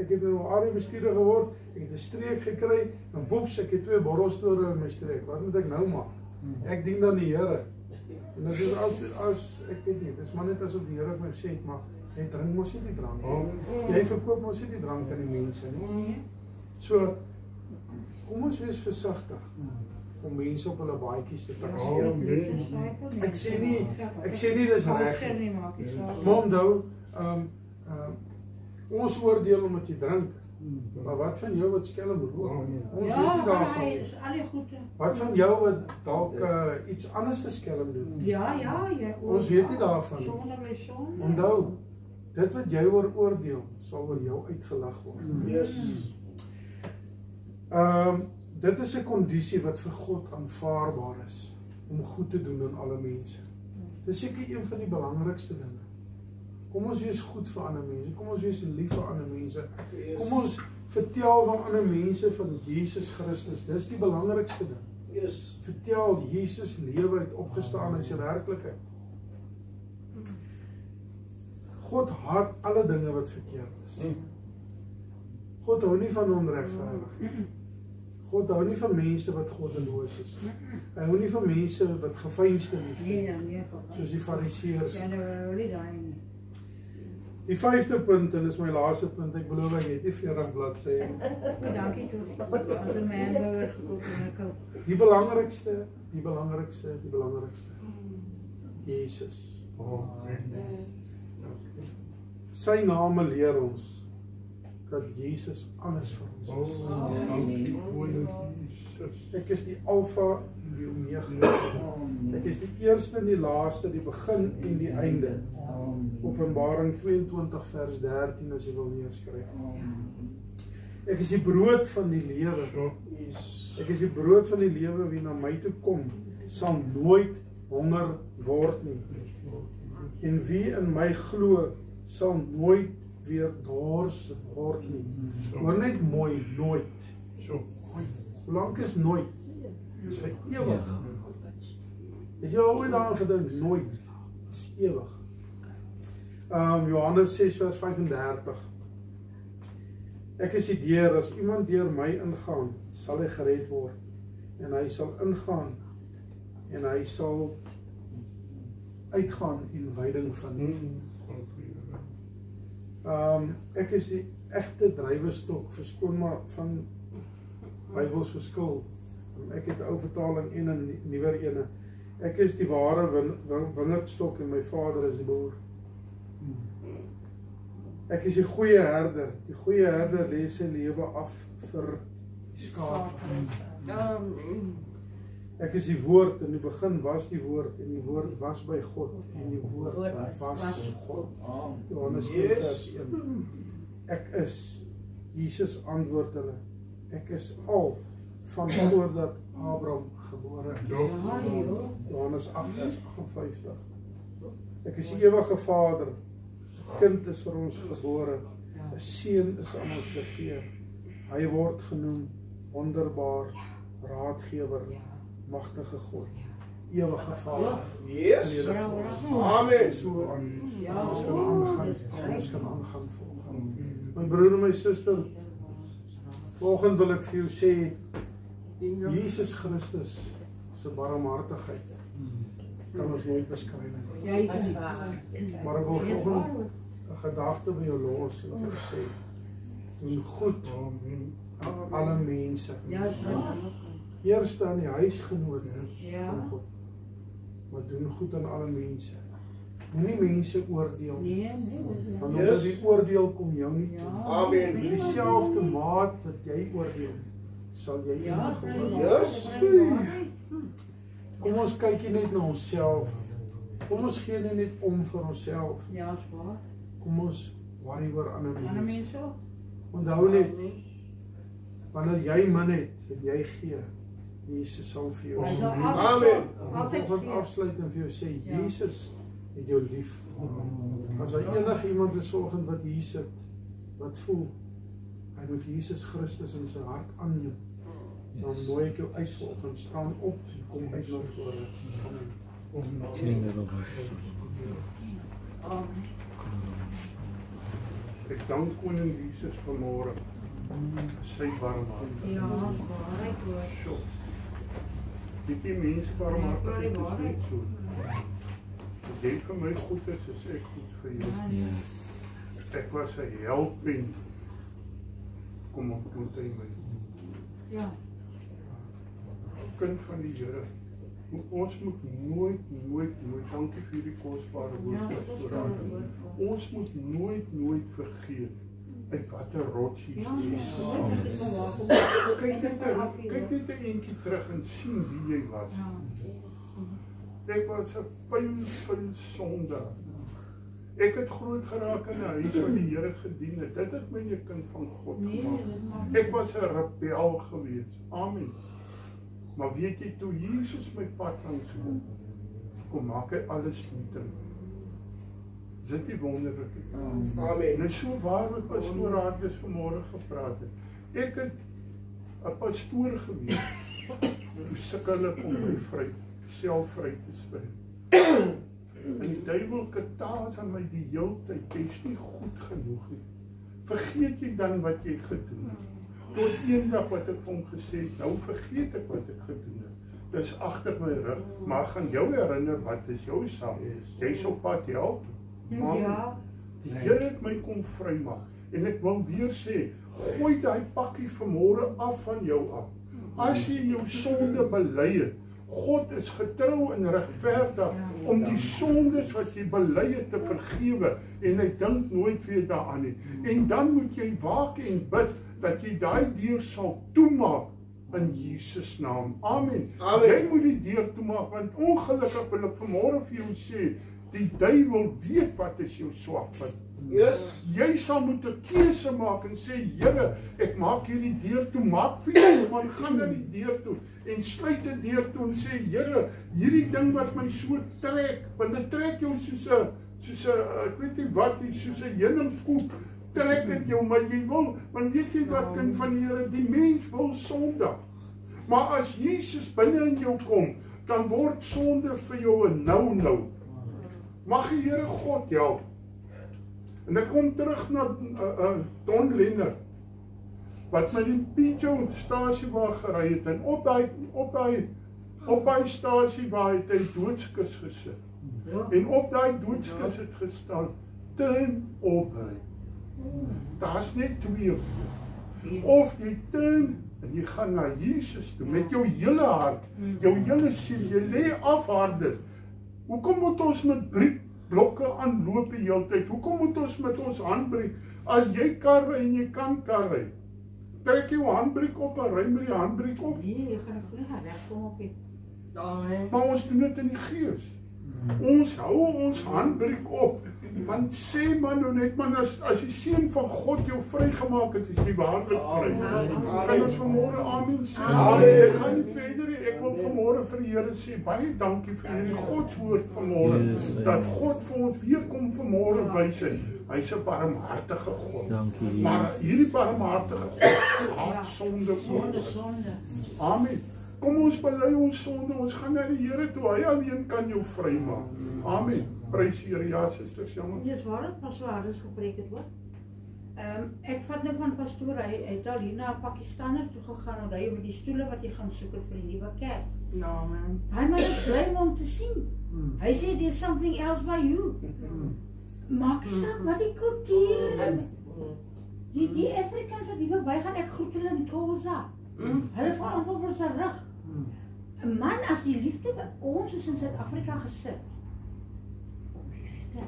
het nou area bestuurder geword, ek het 'n streek gekry, en boeps, ek het 2 borrelstore in my streek. Wat moet ek nou maak? Ek dien dan die Here. En dit is as ek weet nie, dis maar net asof die Here my sê, maar jy drink mos nie die drank nie. Jy verkoop mos nie die drank aan die mense nie. So kom ons wees versigtig om mense op hulle baadjies te takseer. Ek sê nie dis reg nie. Maar onthou, Ons oordeel omdat jy drink. Maar wat van jou wat skelm rook? Ons weet nie daarvan hy nie. is al die goede. Wat van jou wat dalk iets anders te skelm doen? Ja, Ons weet nie daarvan nie. Sonder my son. Onthou, dit wat jy oordeel, sal oor jou uitgelag word. Dit is 'n kondisie wat vir God aanvaarbaar is, om goed te doen aan alle mense. Dis seker een van die belangrikste dinge. Kom ons wees goed vir ander mense, kom ons wees lief vir ander mense, kom ons vertel van ander mense van Jesus Christus, dis die belangrikste ding. Vertel Jesus lewe het opgestaan in sy werklikheid. God haat alle dinge wat verkeerd is. God hou nie van onregverdig. God hou nie van mense wat goddeloos is. Hy hou nie van mense wat geveinsde lief het, soos die Fariseërs. Die 5de punt, en dis my laaste punt, ek beloof ek het nie 40 bladsye. Dankie toe. Die belangrikste, Jesus. Sy name leer ons dat Jesus alles vir ons is. Ek is die Alfa en die Omega. Ek is die eerste en die laaste, die begin en die einde. Openbaring 22 vers 13 as jy wil neerskryf. Ek is die brood van die lewe. Ek is die brood van die lewe, wie na my toe kom, sal nooit honger word nie. En wie in my glo, sal nooit weer dors word nie. Hoor net mooi, nooit. Hoe lank is nooit? Dis vir ewig. Het jy al ooit daaraan gedink? Nooit. Dis ewig. Johannes 6 vers 35. Ek is die deur, as iemand deur my ingaan, sal hy gered word. En hy sal ingaan en hy sal uitgaan en veiding van nie. Ek is die egte druiwestok, verskoon maar van Bybels verskil. Ek het 'n ou vertaling en 'n nuwer ene. Ek is die ware wingerdstok en my Vader is die boer. Ek is die goeie herder. Die goeie herder lê sy lewe af vir die skape. Ek is die woord, in die begin was die woord en die woord was by God en die woord was God. Johannes 1 vers 1. Ek is, Jesus antwoord hulle, ek is al van voordat Abraham gebore is. Johannes 8 vers 58. Ek is die ewige Vader, kind is vir ons gebore, 'n seun is aan ons gegee. Hy word genoem wonderbaar, raadgewer, magtige God, ewige Vader. Amen. So aan ons kan aangaan volgens. My broer en my suster, volgende wil ek vir jou sê, Jesus Christus se barmhartigheid kan ons nooit beskryf nie. Maar ek wil volgende 'n gedagte by jou los en vir jou sê, doen goed aan alle mense. Eerste aan die huisgenote van God. Maar doen goed aan alle mense. Moenie mense oordeel nie. Want as die oordeel kom jou nie toe. Amen. Met dieselfde maat wat jy oordeel, sal jy iemand oordeel. Kom ons kyk nie net na onsself. Kom ons gee nie net om vir onsself. Kom ons worry oor ander mense. Onthou net, wanneer jy min het, het jy gee. Jesus sal vir jou sê. Amen. Ek wil afsluit en vir jou sê, Jesus het jou lief. As hy enig iemand is volgens wat hier sit, wat voel, hy moet Jesus Christus in sy hart aanneem, dan nooi ek jou uit vanoggend, staan op en kom uit na vore. Ek dank Koning Jesus vanmôre sy barmhartigheid. Waarheid hoor. Die mense barmhartigheid is net so. As jy vir my goed is ek goed vir jou. Ek was 'n helpend. Kom ontmoet hy my. Kind van die Here. Ons moet nooit, dankie vir die kosbare woord. Ons moet nooit vergeet uit watter rots jy Ja, is. Kyk net 'n eentjie terug en sien wie jy was. Ek was 'n vuil sondaar. Ek het groot geraak in 'n huis waar die Here gedien het. Dit het my 'n kind van God gemaak. Ek was 'n rebel geweest. Amen. Maar weet jy, toe Jesus my pad langs kom maak hy alles nuut. Is dit nie wonderlik nie? Amen. En so waar met pastoor Hartjes vanmôre gepraat het. Ek het 'n pastoor gewees. Toe sukkel ek om my self vry te spring. En die duiwel ketaas aan my die hele tyd, jy's nie goed genoeg nie. Vergeet jy dan wat jy gedoen het? Tot eendag wat ek vir hom gesê het, nou vergeet ek wat ek gedoen het. Dis agter my rug, maar gaan jou herinner wat is jou saak. Jy's op pad help. Ja. Die Here het my kom vrymaak. En ek wil weer sê, gooi daai pakkie vanmôre af van jou af. As jy jou sonde bely het, God is getrou en regverdig om die sondes wat jy bely het te vergewe en hy dink nooit weer daaraan nie. En dan moet jy waak en bid dat jy daai deur sal toemaak in Jesus naam. Amen. Jy moet die deur toemaak want ongelukkig wil ek vanmôre vir jou sê, die duiwel weet wat is jou swakpunt. Yes. Jy sal moet 'n keuse maak en sê, Here, ek maak hierdie deur toe, maak vir jou, man, gaan na die deur toe en sluit die deur toe en sê, Here, hierdie ding wat my so trek, want dit trek jou soos 'n ek weet nie wat nie, soos 'n heuningkoek, trek dit jou, maar jy wil, want weet jy wat kind van die Here, die mens wil sondig. Maar as Jesus binne in jou kom, dan word sonde vir jou 'n nou. Mag die Here God help. En ek kom terug na Don Lennard, wat met die Pigeon stasie waar gery het, en op daai stasie waar het hy doodskus gesit. En op daai doodskus het gestaan, turn of die. Daar's net twee. Of jy turn, en jy gaan na Jesus toe, met jou hele hart, jou hele siel, jy lê af harde. Hoekom moet ons met briekblokke aanloop die hele tyd? Hoekom moet ons met ons handbriek? As jy kar ry en jy kan kar ry, trek jou handbriek op en ry met die handbriek op. Nee, jy gaan vlug wegkom op die. Maar ons doen dit in die gees. Ons hou ons handbriek op. Want sê man nou net, man, as die seun van God jou vrygemaak het, is jy waarlik vry. Kan ons vanmôre amen sê? Ek gaan nie verder nie. Ek wil vanmôre vir die Here sê, baie dankie vir hierdie Godswoord vanmôre. Dat God vir ons weer kom vanmôre wys het. Hy's 'n barmhartige God. Dankie, maar hierdie barmhartige God haat sonde. Amen. Kom ons bely ons sonde, ons gaan na die Here toe. Hy alleen kan jou vrymaak. Amen. Prys die Here. Ja, susters, jammer. Dis waar dit pastoor Hartjes gepreek het, hoor. Ek vat nou van pastoor, hy het al hier na Pakistaner toe gegaan, en hy oor die stoele wat jy gaan soek het vir die nuwe kerk. Ja, man. Hy maar is bly om te sien. Hy sê, there's something else by you. Maak saak wat die kultuur is. Die Afrikaners wat hier by gaan, ek groet hulle in Kosa. Hulle val amper op sy rug. 'n Man, as die liefde by ons is in Suid-Afrika gesit, om liefde,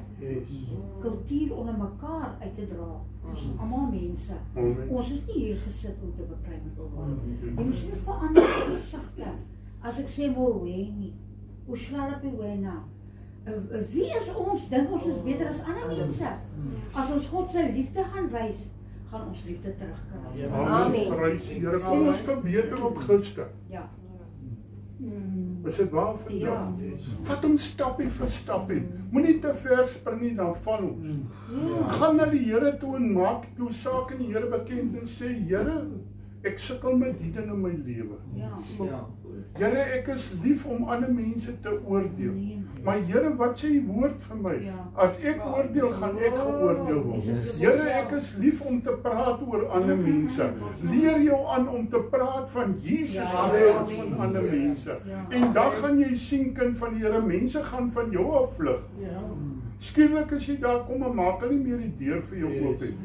kultuur onder mekaar uit te dra. Ons is almal mense. Ons is nie hier gesit om te beklei met mekaar. Jy moet nie verander gesigte. As ek sê Molweni, Ushlalapewena. Wie is ons? Dink ons is beter as ander mense. As ons God se liefde gaan wys, gaan ons liefde terugkry. Amen. Prys die Here. Kom ons verbeter op gister. Ja. Is dit waar vir jou? Vat hom stappie vir stappie. Moenie te ver spring nie, dan val ons. Gaan na die Here toe en maak jou saak in die Here bekend en sê, Here, ek sukkel met die ding in my lewe. Here, ek is lief om ander mense te oordeel. Maar Here, wat sê die woord vir my? As ek oordeel, gaan ek geoordeel word. Here, ek is lief om te praat oor ander mense. Leer jou aan om te praat van Jesus in plaas van ander mense. En dan gaan jy sien, kind van die Here, mense gaan van jou afvlug. Skielik as jy daar kom en maak hulle nie meer die deur vir jou oop nie.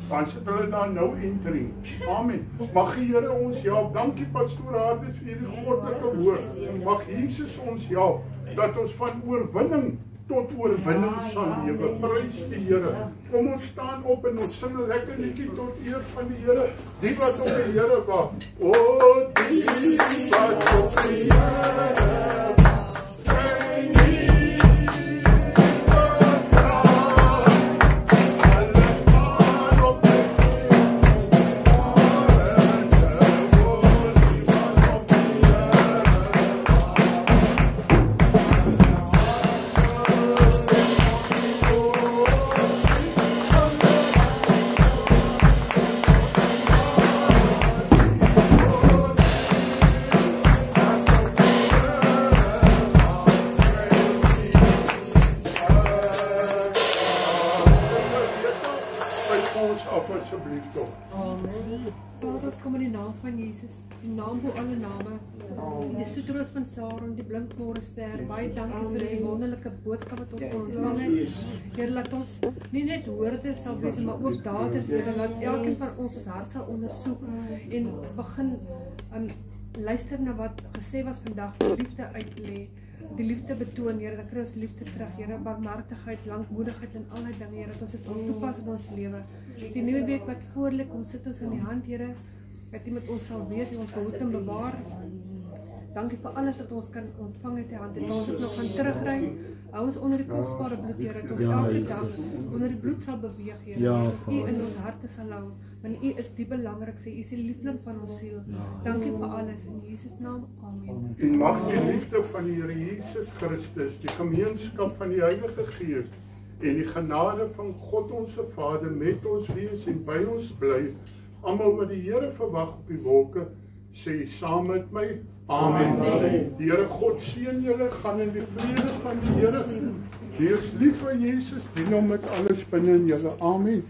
Dan sit hulle daar nou entering. Amen. Mag die Here ons help. Dankie pastoor Hartjes vir hierdie goddelike woord. Mag Jesus ons help dat ons van oorwinning tot oorwinning sal lewe. Prys die Here. Kom ons staan op en ons sing 'n lekker liedjie tot eer van die Here. Die wat op die Here wag. O, die wat op die Here wag. Vader, ons kom in die naam van Jesus, die naam bo alle name, die soetroos van Saron, die blinkmorester, baie dankie vir die wonderlike boodskap wat ons ontvang het. Here, laat ons nie net hoorders sal wees, maar ook daders, Here, laat elkeen van ons hart sal ondersoek en begin luister na wat gesê was vandag, die liefde uitlê, die liefde betoon, Here, dat kry ons liefde terug, Here, barmhartigheid, lankmoedigheid en allerlei dinge, Here, dat ons dit sal toepas in ons lewe. Die nuwe week wat voorlê, kom sit ons in die hand, Here, dat U met ons sal wees en ons behoed en bewaar. Dankie vir alles wat ons kan ontvang uit die hand, en ons ook nog gaan terugry. Hou ons onder die kosbare bloed, Here, dat ons elke dag onder die bloed sal beweeg, Here, dat ons U in ons harte sal hou, want U is die belangrikste, U is die liefling van ons siel. Dankie vir alles, in Jesus naam, amen. En mag die liefde van die Here Jesus Christus, die gemeenskap van die Heilige Gees en die genade van God ons Vader met ons wees en by ons bly. Almal wat die Here verwag op die wolke, sê saam met my, amen. Die Here God seën julle, gaan in die vrede van die Here. Wees lief vir Jesus, dien hom met alles binne in julle. Amen.